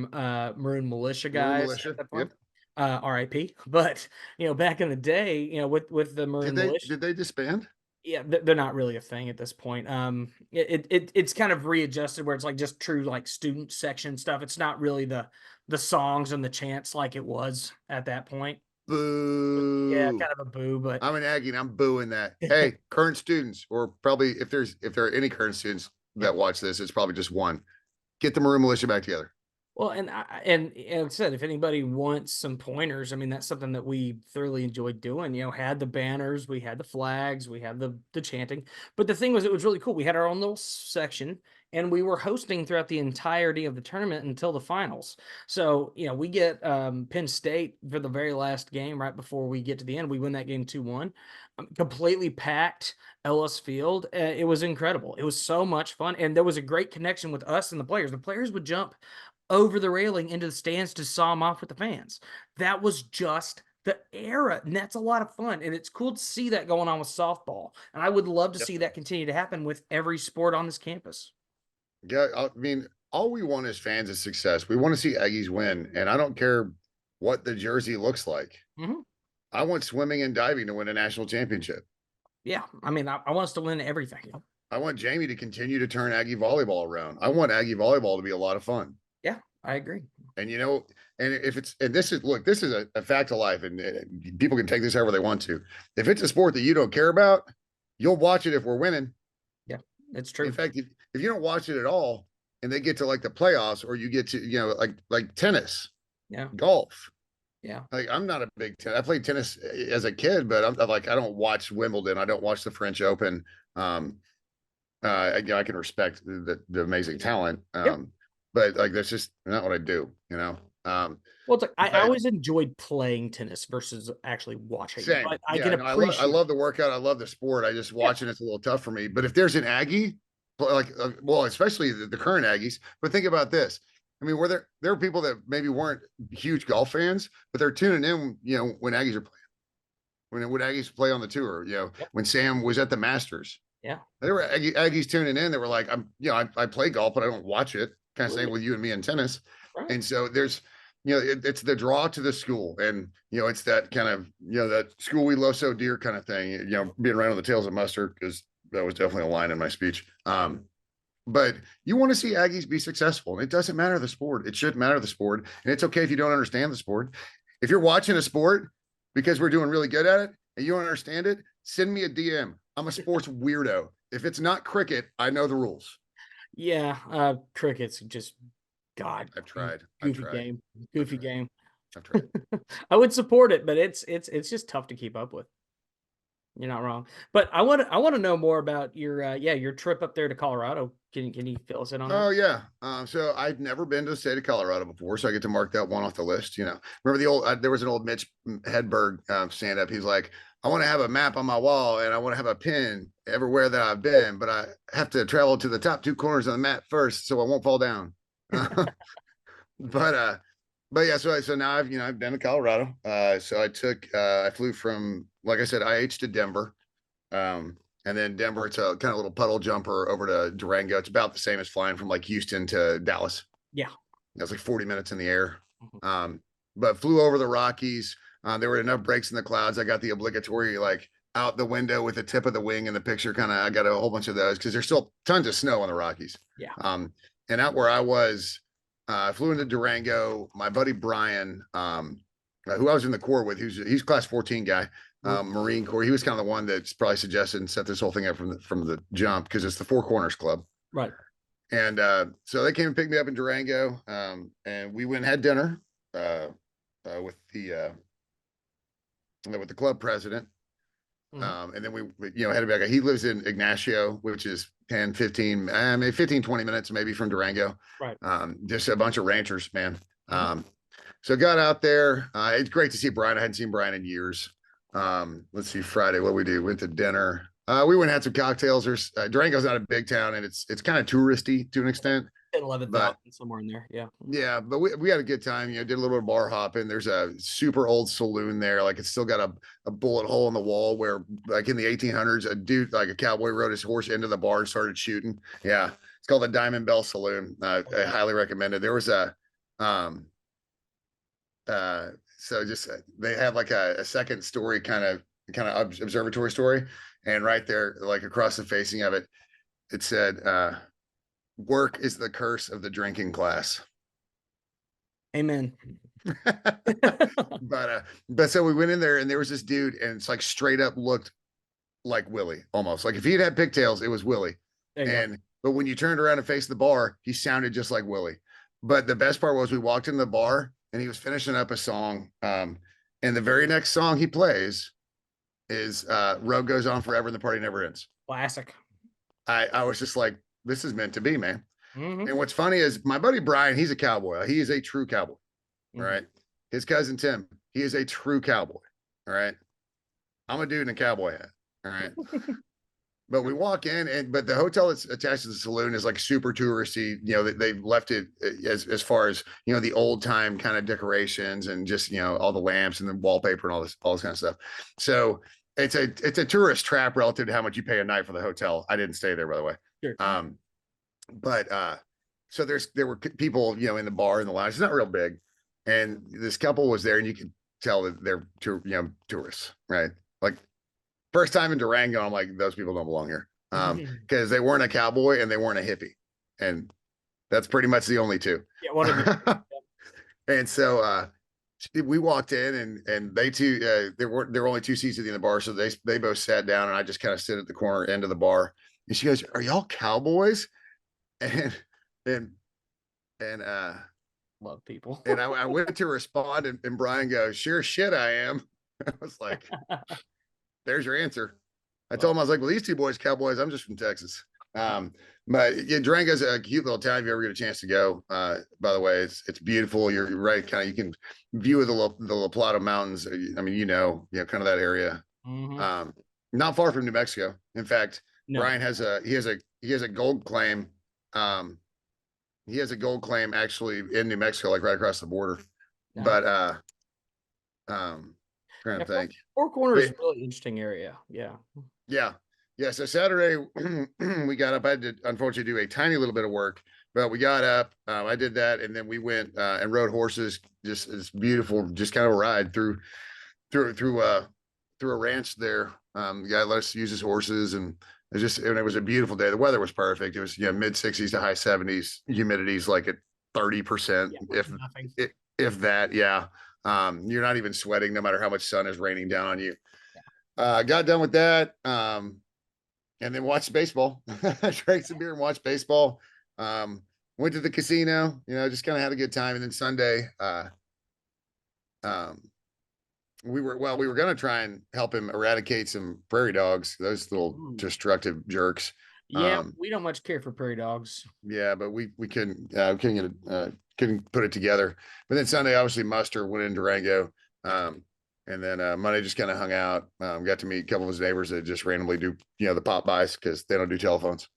Maroon Militia guys at that point. Yep. RIP. But back in the day, with the Maroon Militia, did they disband? Yeah, they're not really a thing at this point. It's kind of readjusted where it's like just true like student section stuff. It's not really the songs and the chants like it was at that point. Boo. Yeah, kind of a boo, but I'm an Aggie and I'm booing that. Hey, current students, or probably if there are any current students that watch this, it's probably just one. Get the Maroon Militia back together. Well, and like I said, if anybody wants some pointers, I mean, that's something that we thoroughly enjoyed doing. Had the banners, we had the flags, we had the chanting. But the thing was, it was really cool. We had our own little section, and we were hosting throughout the entirety of the tournament until the finals. So, we get Penn State for the very last game right before we get to the end. We win that game 2-1. Completely packed Ellis Field. It was incredible. It was so much fun, and there was a great connection with us and the players. The players would jump over the railing into the stands to saw them off with the fans. That was just the era, and that's a lot of fun, and it's cool to see that going on with softball, and I would love to see that continue to happen with every sport on this campus. Yeah, I mean, all we want as fans is success. We want to see Aggies win, and I don't care what the jersey looks like. Mm-hmm. I want swimming and diving to win a national championship. Yeah, I mean, I want us to win everything. I want Jamie to continue to turn Aggie volleyball around. I want Aggie volleyball to be a lot of fun. Yeah, I agree. And this is a fact of life, and people can take this however they want to. If it's a sport that you don't care about, you'll watch it if we're winning. Yeah, it's true. In fact, if you don't watch it at all, and they get to like the playoffs, or you get to like tennis, golf. Yeah, like I'm not a big I played tennis as a kid, but I'm like I don't watch Wimbledon. I don't watch the French Open. I can respect the amazing talent. But like that's just not what I do, well, it's like I always enjoyed playing tennis versus actually watching. Same. But I can appreciate. I love the workout. I love the sport. I just watching it's a little tough for me. But if there's an Aggie like, well, especially the current Aggies. But think about this. I mean, were there are people that maybe weren't huge golf fans, but they're tuning in, when Aggies are playing, when Aggies play on the tour, Yep. when Sam was at the Masters. Yeah. There were Aggies tuning in. They were like, I play golf, but I don't watch it. Kind of same Right. with you and me in tennis. Right. And so there's, it's the draw to the school, and it's that kind of, that school we love so dear kind of thing. Being right on the tails of mustard, because that was definitely a line in my speech. But you want to see Aggies be successful, and it doesn't matter the sport. It shouldn't matter the sport, and it's okay if you don't understand the sport. If you're watching a sport because we're doing really good at it and you don't understand it, send me a DM. I'm a sports weirdo. If it's not cricket, I know the rules. Yeah. Cricket's just God. I've tried. Goofy game. Goofy game. I've tried. I would support it, but it's just tough to keep up with. You're not wrong. But I want to know more about your trip up there to Colorado. Can you fill us in on that? Oh yeah. So I've never been to the state of Colorado before, so I get to mark that one off the list. Remember the old? There was an old Mitch Hedberg stand up. He's like, I want to have a map on my wall, and I want to have a pin everywhere that I've been, but I have to travel to the top two corners of the map first, so I won't fall down. but yeah. So now I've been to Colorado. So I flew from, like I said, IH to Denver. And then Denver, it's a kind of little puddle jumper over to Durango. It's about the same as flying from like Houston to Dallas. Yeah. That's like 40 minutes in the air. But flew over the Rockies. There were enough breaks in the clouds. I got the obligatory like out the window with the tip of the wing in the picture. I got a whole bunch of those because there's still tons of snow on the Rockies. Yeah. And out where I was, I flew into Durango. My buddy Brian, who I was in the Corps with, he's class 14 guy. Marine Corps. He was kind of the one that's probably suggested and set this whole thing up from the jump, because it's the Four Corners Club. Right. And so they came and picked me up in Durango, and we went and had dinner with the club president. And then we had to be like, he lives in Ignacio, which is 10, 15, maybe 15, 20 minutes maybe from Durango. Right. Just a bunch of ranchers, man. So got out there. It's great to see Brian. I hadn't seen Brian in years. Let's see, Friday, what we do? Went to dinner. We went and had some cocktails. Durango's not a big town, and it's kind of touristy to an extent. 11,000 somewhere in there. Yeah. Yeah, but we had a good time. Did a little bit of bar hopping. There's a super old saloon there. Like, it's still got a bullet hole in the wall where, like, in the 1800s, a dude, like a cowboy, rode his horse into the bar and started shooting. Yeah, it's called the Diamond Bell Saloon. I highly recommend it. There was so just they have like a second story kind of observatory story, and right there, like across the facing of it, it said, work is the curse of the drinking class. Amen. But so we went in there, and there was this dude, and it's like straight up looked like Willie, almost like if he had pigtails, it was Willie. But when you turned around and faced the bar, he sounded just like Willie. But the best part was, we walked into the bar, and he was finishing up a song. And the very next song he plays is Road Goes On Forever and the Party Never Ends. Classic. I was just like, this is meant to be, man. And what's funny is my buddy Brian, he's a cowboy. He is a true cowboy. All right. His cousin Tim, he is a true cowboy. All right. I'm a dude in a cowboy hat. All right. But we walk in, but the hotel that's attached to the saloon is like super touristy. They've left it as far as, the old time kind of decorations and just, all the lamps and the wallpaper and all this kind of stuff. So it's a tourist trap relative to how much you pay a night for the hotel. I didn't stay there, by the way. Sure. But so there were people, in the bar and the lounge. It's not real big. And this couple was there, and you could tell that they're tourists, right? Like, first time in Durango, I'm like, those people don't belong here. Because they weren't a cowboy and they weren't a hippie. And that's pretty much the only two. Yeah. And so we walked in, and they two, there were only two seats at the end of the bar. So they both sat down, and I just kind of stood at the corner end of the bar. And she goes, "Are y'all cowboys?" And love people. And I went to respond, and Brian goes, "Sure shit, I am." I was like, there's your answer. I told him, I was like, well, these two boys, cowboys, I'm just from Texas. But yeah, Durango's a cute little town if you ever get a chance to go. By the way, it's beautiful. You're right, kind of, you can view the La Plata Mountains. I mean, kind of that area. Not far from New Mexico. In fact, No. Brian has a gold claim. Um, he has a gold claim actually in New Mexico, like right across the border. No. But trying Yeah, to think. Four Corners is But a really interesting area. Yeah. yeah, yeah. So Saturday we got up. I had to unfortunately do a tiny little bit of work, but we got up. I did that, and then we went and rode horses. Just it's beautiful, just kind of a ride through through uh through a ranch there. The guy let us use his horses, and it was a beautiful day. The weather was perfect. It was mid 60s to high 70s. Humidity's like at 30%, Yeah. Nothing. if that. Yeah. You're not even sweating, no matter how much sun is raining down on you. Got done with that. And then watched baseball. Drank some beer and watched baseball. Um, Went to the casino, just kind of had a good time. And then Sunday, um, we were going to try and help him eradicate some prairie dogs, those little Ooh. destructive jerks. Yeah, we don't much care for prairie dogs. Yeah, but we couldn't get it, couldn't put it together. But then Sunday, obviously, muster went in Durango. And then Monday just kind of hung out. Got to meet a couple of his neighbors that just randomly do the pop bys because they don't do telephones.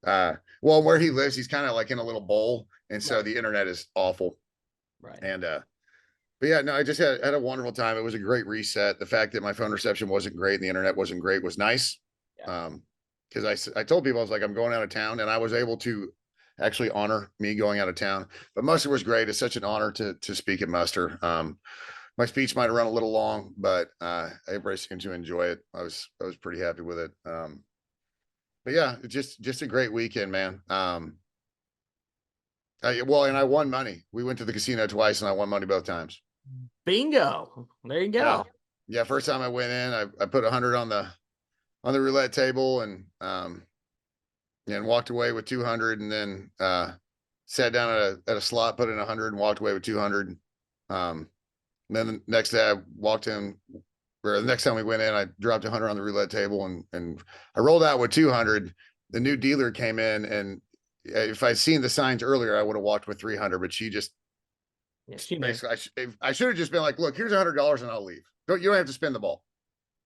Mhm. Well, where he lives, he's kind of like in a little bowl, and so Right. the internet is awful. Right. And but yeah, no, I just had a wonderful time. It was a great reset. The fact that my phone reception wasn't great and the internet wasn't great was nice. Yeah. Because I told people, I was like, I'm going out of town, and I was able to actually honor me going out of town. But muster was great. It's such an honor to speak at muster. My speech might have run a little long, but everybody seemed to enjoy it. I was pretty happy with it. But yeah, just a great weekend, man. And I won money. We went to the casino twice, and I won money both times. Bingo. There you Yeah, go. yeah. First time I went in, I put 100 on the roulette table, and walked away with 200, and then sat down at a slot, put in 100, and walked away with 200. Um, and then the next day I walked in, or the next time we went in, I dropped 100 on the roulette table, and I rolled out with 200. The new dealer came in, and if I'd seen the signs earlier, I would have walked with 300. But she just Yeah, she knew. basically, I should have just been like, "Look, here's $100, and I'll leave. You don't have to spend the ball."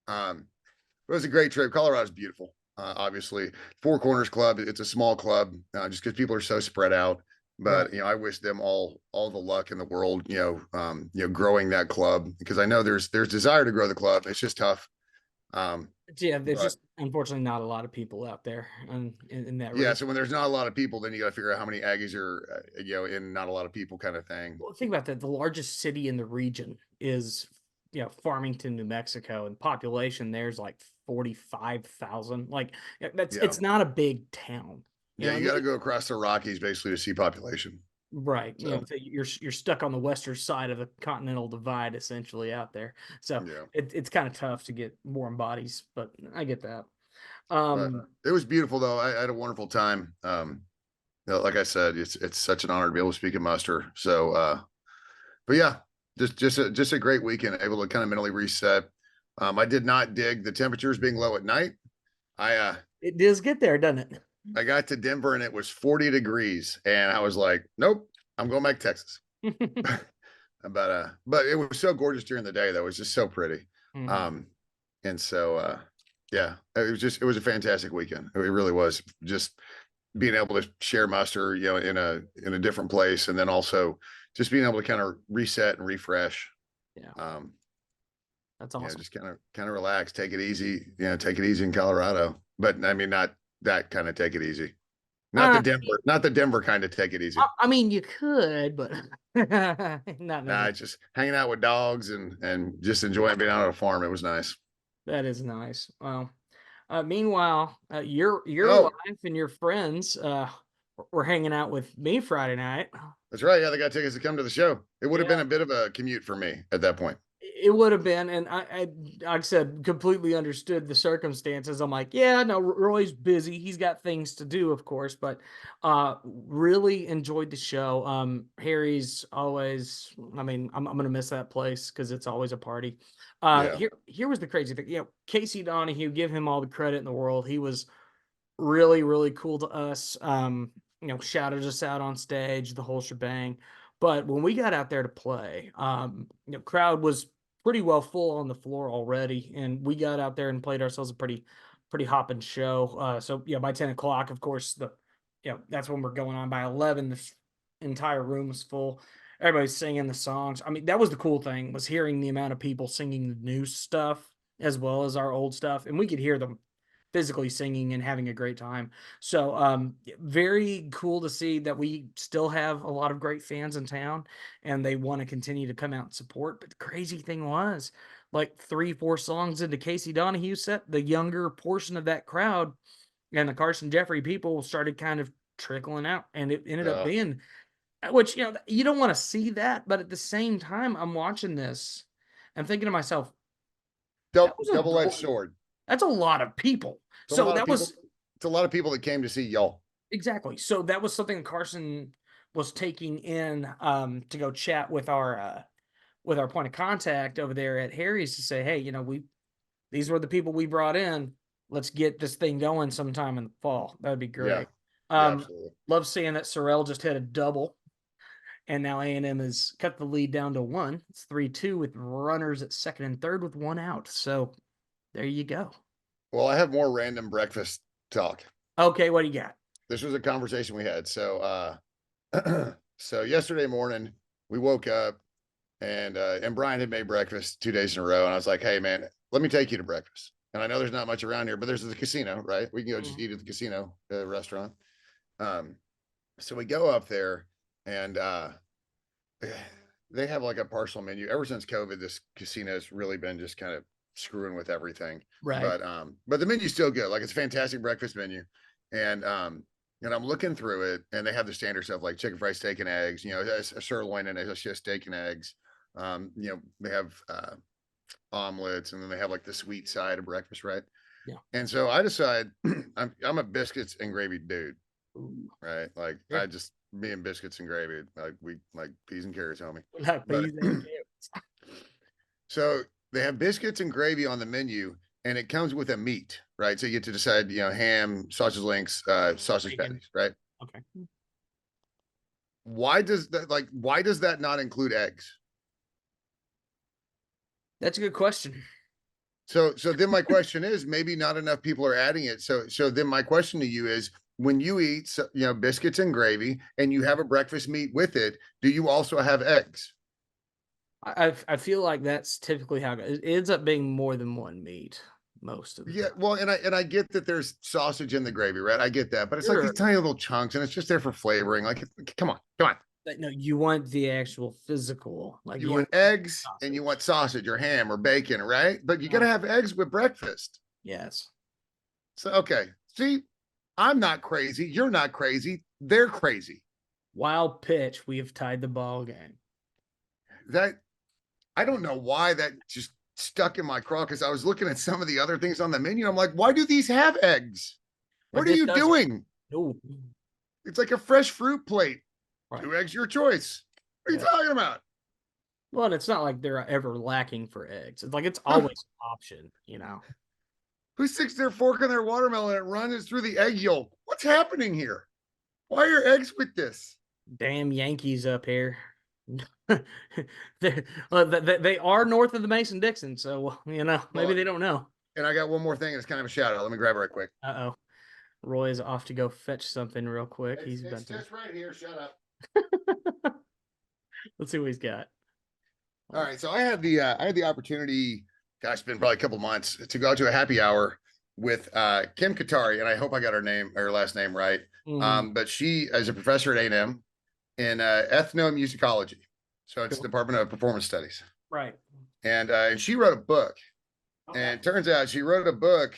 It was a great trip. Colorado's beautiful. Obviously, Four Corners Club. It's a small club, just because people are so spread out. Right. But I wish them all the luck in the world. Growing that club, because I know there's desire to grow the club. It's just tough. Yeah, there's But just unfortunately not a lot of people out there in that yeah, region. so when there's not a lot of people, then you got to figure out how many Aggies are in not a lot of people kind of thing. Well, think about that. The largest city in the region is, Farmington, New Mexico, and population there's like 45,000. Like that's Yeah, it's not a big town. yeah, you got to go across the Rockies basically to see population. Right. So So you're stuck on the western side of the continental divide essentially out there. So yeah. it's kind of tough to get warm bodies, but I get that. But it was beautiful though. I had a wonderful time. Like I said, it's such an honor to be able to speak at muster. So, but yeah, just a great weekend, able to kind of mentally reset. I did not dig the temperatures being low at night. It does get there, doesn't it? I got to Denver and it was 40 degrees, and I was like, nope, I'm going back to Texas. But it was so gorgeous during the day though. It was just so pretty. Mhm. Um, and so yeah, it was a fantastic weekend. It really was. Just being able to share muster, in a different place, and then also just being able to kind of reset and refresh. Yeah, Um, that's awesome. just kind of relax, take it easy. Take it easy in Colorado, but I mean not that kind of take it easy. Uh, Not the Denver kind of take it easy. I mean, you could, but not Nah, necessarily. just hanging out with dogs and just enjoying being out on a farm. It was nice. That is nice. Well, meanwhile, your Oh, wife and your friends were hanging out with me Friday night. that's right. Yeah, they got tickets to come to the show. It would have Yeah, been a bit of a commute for me at that point. it would have been, and like I said, completely understood the circumstances. I'm like, yeah, no, Roy's busy. He's got things to do, of course, but really enjoyed the show. Harry's always, I mean, I'm gonna miss that place because it's always a party. Yeah. Here was the crazy thing. Casey Donahue, give him all the credit in the world. He was really, really cool to us. Shouted us out on stage, the whole shebang. But when we got out there to play, crowd was pretty well full on the floor already, and we got out there and played ourselves a pretty pretty hopping show. So yeah, by 10 o'clock, of course, that's when we're going on. By 11, the entire room was full. Everybody's singing the songs. I mean, that was the cool thing, was hearing the amount of people singing the new stuff as well as our old stuff, and we could hear them physically singing and having a great time. So very cool to see that we still have a lot of great fans in town, and they want to continue to come out and support. But the crazy thing was, like 3-4 songs into Casey Donahue set, the younger portion of that crowd and the Carson Jeffrey people started kind of trickling out, and it ended up being, which, you don't want to see that, but at the same time, I'm watching this, I'm thinking to myself, that was Double-edged sword. that's a lot of people. It's a So lot of that people. was It's a lot of people that came to see y'all. exactly. So that was something Carson was taking in to go chat with our point of contact over there at Harry's to say, hey, these were the people we brought in. Let's get this thing going sometime in the fall. That'd be great. Yeah, absolutely. Love seeing that Sorrell just hit a double, and now A&M has cut the lead down to 1. It's 3-2 with runners at second and third with 1 out. So there you go. Well, I have more random breakfast talk. Okay, what do you got? This was a conversation we had. So so yesterday morning we woke up and Brian had made breakfast 2 days in a row, and I was like, hey man, let me take you to breakfast. And I know there's not much around here, but there's the casino, right? We can go just eat at the casino restaurant. So we go up there, and they have like a partial menu. Ever since COVID, this casino has really been just kind of screwing with everything. Right. But the menu's still good. Like, it's a fantastic breakfast menu. And I'm looking through it, and they have the standard stuff like chicken fried steak and eggs, a sirloin and a steak and eggs. They have omelets, and then they have like the sweet side of breakfast, right? Yeah. And so I decide I'm a biscuits and gravy dude. Ooh. Right? Like, yeah. I just, me and biscuits and gravy, like we like peas and carrots, homie. So they have biscuits and gravy on the menu, and it comes with a meat, right? So you get to decide, ham, sausage links, sausage patties, right? Okay. Why does that not include eggs? That's a good question. So then my question is, maybe not enough people are adding it. So then my question to you is, when you eat, biscuits and gravy, and you have a breakfast meat with it, do you also have eggs? I feel like that's typically how it ends up being more than one meat most of the time. Well, and I get that there's sausage in the gravy, right? I get that, but it's like these tiny little chunks, and it's just there for flavoring. Like, come on. But no, you want the actual physical, like you want eggs sausage. And you want sausage or ham or bacon, right? But you gotta have eggs with breakfast. Yes. So okay, see, I'm not crazy. You're not crazy. They're crazy. Wild pitch. We have tied the ball game. That, I don't know why that just stuck in my craw, because I was looking at some of the other things on the menu. I'm like, why do these have eggs? What are you doing? No. It's like a fresh fruit plate. Right. 2 eggs, your choice. What are you talking about? Well, it's not like they're ever lacking for eggs. It's like it's always an option, Who sticks their fork in their watermelon and it runs through the egg yolk? What's happening here? Why are eggs with this? Damn Yankees up here. They are north of the Mason-Dixon, so maybe they don't know. And I got one more thing, and it's kind of a shout out. Let me grab it right quick. Roy is off to go fetch something real quick. It's just right here. Shut up. Let's see what he's got. All right, so I had the opportunity, gosh, it's been probably a couple months, to go to a happy hour with Kim Katari, and I hope I got her last name right. Mm-hmm. But she is a professor at A&M in ethnomusicology. So it's Department of Performance Studies. Right. And she wrote a book. Okay. And it turns out she wrote a book,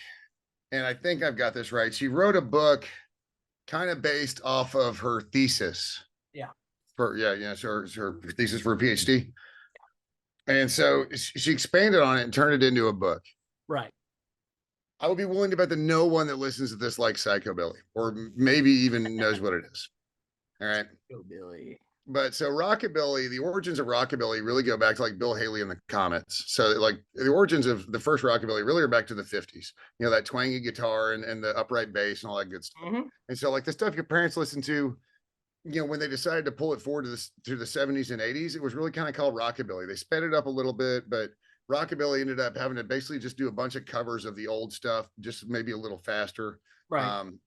and I think I've got this right. She wrote a book kind of based off of her thesis. Yeah. So her thesis for a PhD. And so she expanded on it and turned it into a book. Right. I would be willing to bet that no one that listens to this likes psychobilly, or maybe even knows what it is. All right. Psychobilly. But so rockabilly, the origins of rockabilly really go back to like Bill Haley and the Comets. So like the origins of the first rockabilly really are back to the 50s. That twangy guitar and the upright bass and all that good stuff. Mm-hmm. And so like the stuff your parents listened to, when they decided to pull it forward to the 70s and 80s, it was really kind of called rockabilly. They sped it up a little bit, but Rockabilly ended up having to basically just do a bunch of covers of the old stuff, just maybe a little faster. Right. Um,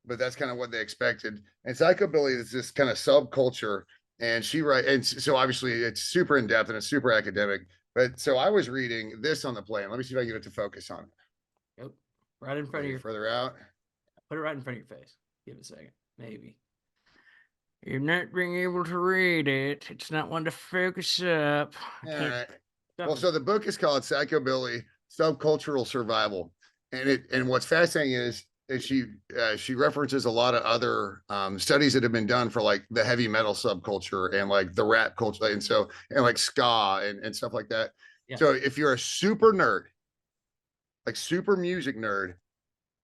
but that's kind of what they expected. And psychobilly is this kind of subculture, and so obviously it's super in depth and it's super academic. But so I was reading this on the plane. Let me see if I can get it to focus on it. Yep. Right in front of Maybe your, further out. put it right in front of your face. Give it a second. Maybe. You're not being able to read it. It's not one to focus up. I All can't. right. Well, Something. so the book is called Psychobilly: Subcultural Survival, and what's fascinating is she references a lot of other studies that have been done for like the heavy metal subculture and like the rap culture, and like ska and stuff like that. Yeah. So if you're a super nerd, like super music nerd,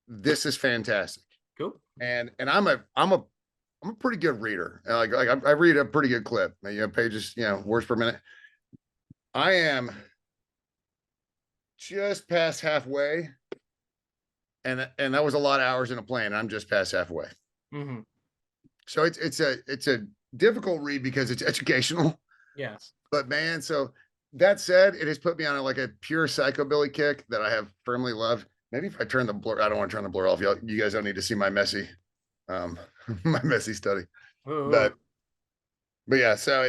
this is fantastic. Cool. And I'm a pretty good reader. I read a pretty good clip. Pages, words per minute. I am just past halfway, and that was a lot of hours in a plane. I'm just past halfway. Mm-hmm. So it's a difficult read because it's educational. Yes. But man, so that said, it has put me on like a pure psychobilly kick that I have firmly loved. Maybe if I turn the blur, I don't want to turn the blur off. You guys don't need to see my messy, um, my messy study. Oh, But yeah, so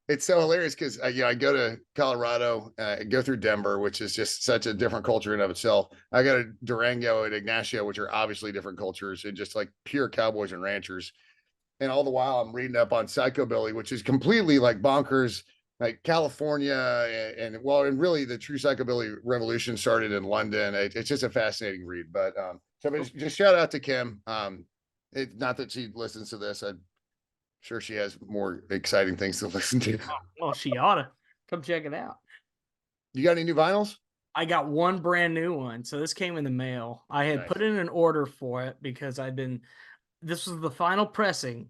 it's so hilarious because I go to Colorado, go through Denver, which is just such a different culture in of itself. I go to Durango and Ignacio, which are obviously different cultures and just like pure cowboys and ranchers. And all the while, I'm reading up on psychobilly, which is completely like bonkers, like California, and really the true psychobilly revolution started in London. It's just a fascinating read. But just shout out to Kim. Not that she listens to this. I'm sure she has more exciting things to listen to. well, she ought to come check it out. You got any new vinyls? I got one brand new one. So this came in the mail. I had Nice. put in an order for it because this was the final pressing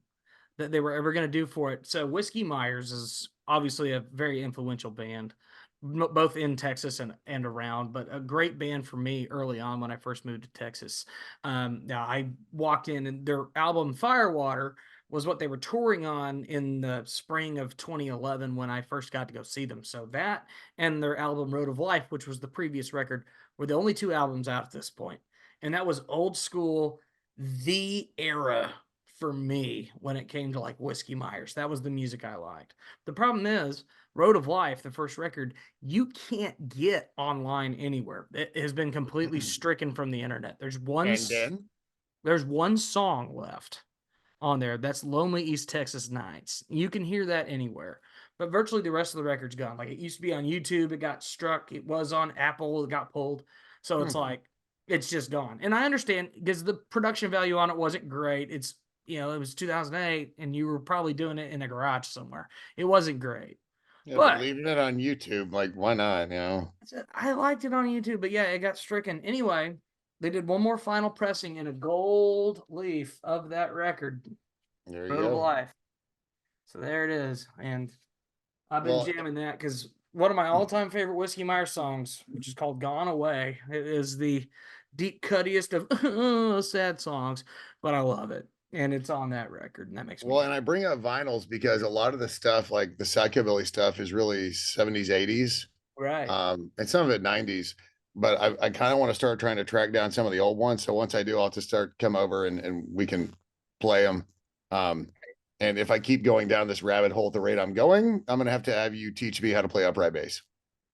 that they were ever going to do for it. So Whiskey Myers is obviously a very influential band, both in Texas and around, but a great band for me early on when I first moved to Texas. Now I walked in and their album Firewater was what they were touring on in the spring of 2011 when I first got to go see them. So that and their album Road of Life, which was the previous record, were the only two albums out at this point. And that was old school, the era for me when it came to like Whiskey Myers. That was the music I liked. The problem is, Road of Life, the first record, you can't get online anywhere. It has been completely stricken from the internet. And then There's one song left on there. That's Lonely East Texas Nights. You can hear that anywhere. But virtually the rest of the record's gone. Like it used to be on YouTube, it got struck. It was on Apple, it got pulled. So it's like it's just gone. And I understand because the production value on it wasn't great. It was 2008 and you were probably doing it in a garage somewhere. It wasn't great. yeah, but But leaving it on YouTube, like why not? I liked it on YouTube, but yeah, it got stricken. Anyway, they did one more final pressing in a gold leaf of that record, There you Road of go. Life. So there it is. And I've been Well, jamming that because one of my all-time favorite Whiskey Myers songs, which is called "Gone Away," it is the deep cuttiest of sad songs, but I love it, and it's on that record, and that makes me Well, happy. and I bring up vinyls because a lot of the stuff, like the psychobilly stuff, is really 70s, 80s, Right. and some of it 90s. But I kind of want to start trying to track down some of the old ones. So once I do, I'll just start come over and we can play them. Um, and if I keep going down this rabbit hole at the rate I'm going, I'm gonna have you teach me how to play upright bass.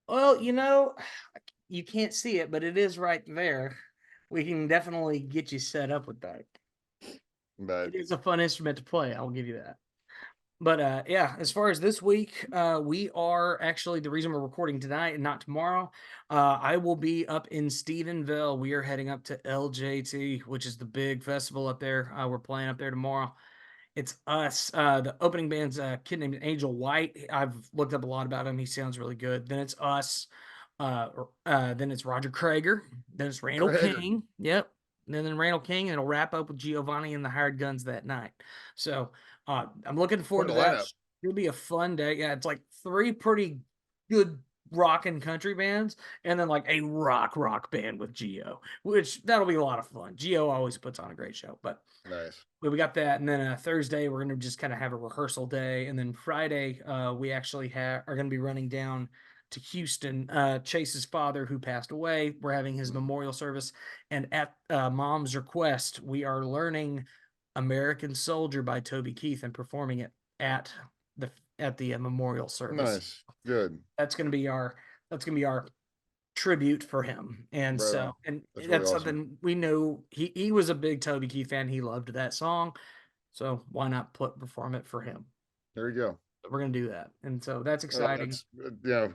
Well, you can't see it, but it is right there. We can definitely get you set up with that. But It is a fun instrument to play. I'll give you that. But yeah, as far as this week, we are actually the reason we're recording tonight and not tomorrow. I will be up in Stephenville. We are heading up to LJT, which is the big festival up there. We're playing up there tomorrow. It's us. The opening band's a kid named Angel White. I've looked up a lot about him. He sounds really good. Then it's us. Then it's Roger Krager. Then it's Randall Craig, King. Yep. And then Randall King, and it'll wrap up with Giovanni and the Hired Guns that night. So I'm looking forward quite a to that. lineup. It'll be a fun day. Yeah, it's like three pretty good rock and country bands, and then like a rock band with Geo, which that'll be a lot of fun. Geo always puts on a great show, but Nice. we got that, and then Thursday we're gonna just kind of have a rehearsal day, and then Friday we actually are gonna be running down to Houston. Chase's father, who passed away, we're having his memorial service, and at Mom's request, we are learning American Soldier by Toby Keith and performing it at the memorial service. Nice. Good. That's gonna be our tribute for him. And Right so, on. and That's really that's awesome. something we know. He was a big Toby Keith fan. He loved that song. So why not perform it for him? There you go. We're gonna do that. And so that's Well, exciting. that's,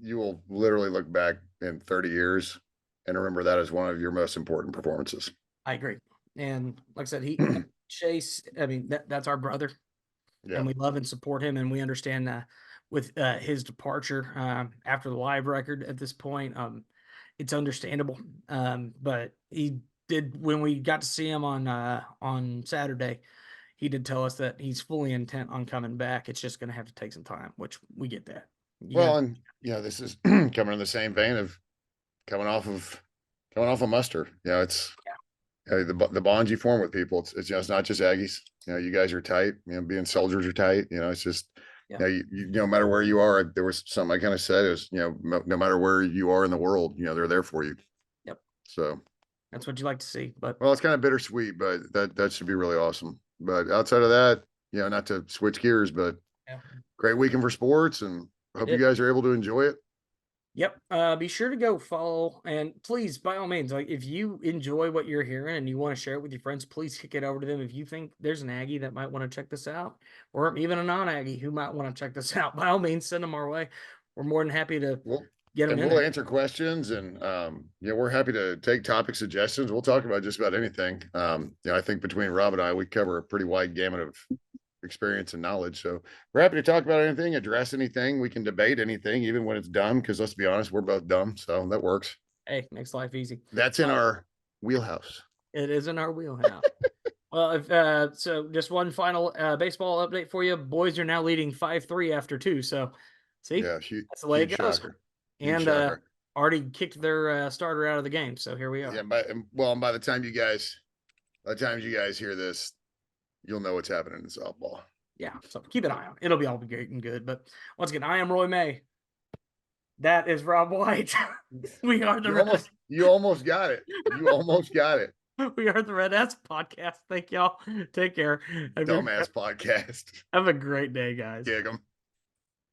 you will literally look back in 30 years and remember that as one of your most important performances. I agree. And like I said, Chase, I mean, that's our brother, Yeah. and we love and support him. And we understand with his departure after the live record at this point, it's understandable. But he did, when we got to see him on Saturday, he did tell us that he's fully intent on coming back. It's just going to have to take some time, which we get that. Well, and this is coming in the same vein of coming off of muster. It's the bonds you form with people. It's it's not just Aggies. You guys are tight. Being soldiers are tight. It's just you no matter where you are. There was something I kind of said is no matter where you are in the world, they're there for you. Yep. So that's what you like to see. But well, it's kind of bittersweet, but that should be really awesome. But outside of that, not to switch gears, but great weekend for sports, and I hope you guys are able to enjoy it. Yep. Be sure to go follow, and please, by all means, like if you enjoy what you're hearing and you want to share it with your friends, please kick it over to them. If you think there's an Aggie that might want to check this out, or even a non-Aggie who might want to check this out, by all means, send them our way. We're more than happy to get them in we'll there. answer questions, and we're happy to take topic suggestions. We'll talk about just about anything. I think between Rob and I, we cover a pretty wide gamut of experience and knowledge. So we're happy to talk about anything, address anything. We can debate anything, even when it's dumb, because let's be honest, we're both dumb. So that works. Hey, makes life easy. That's in our wheelhouse. It is in our wheelhouse. Well, so just one final baseball update for you. Boys are now leading 5-3 after 2. So see, that's the way it goes. Shocker. And already kicked their starter out of the game. So here we are. Yeah, by the time you guys hear this, you'll know what's happening in softball. Yeah, so keep an eye on it. It'll be all great and good. But once again, I am Roy May. That is Rob White. We are the You almost got it. You almost got it. We are the RedAss podcast. Thank y'all. Take care. Dumbass podcast. Have a great day, guys. Gig 'em.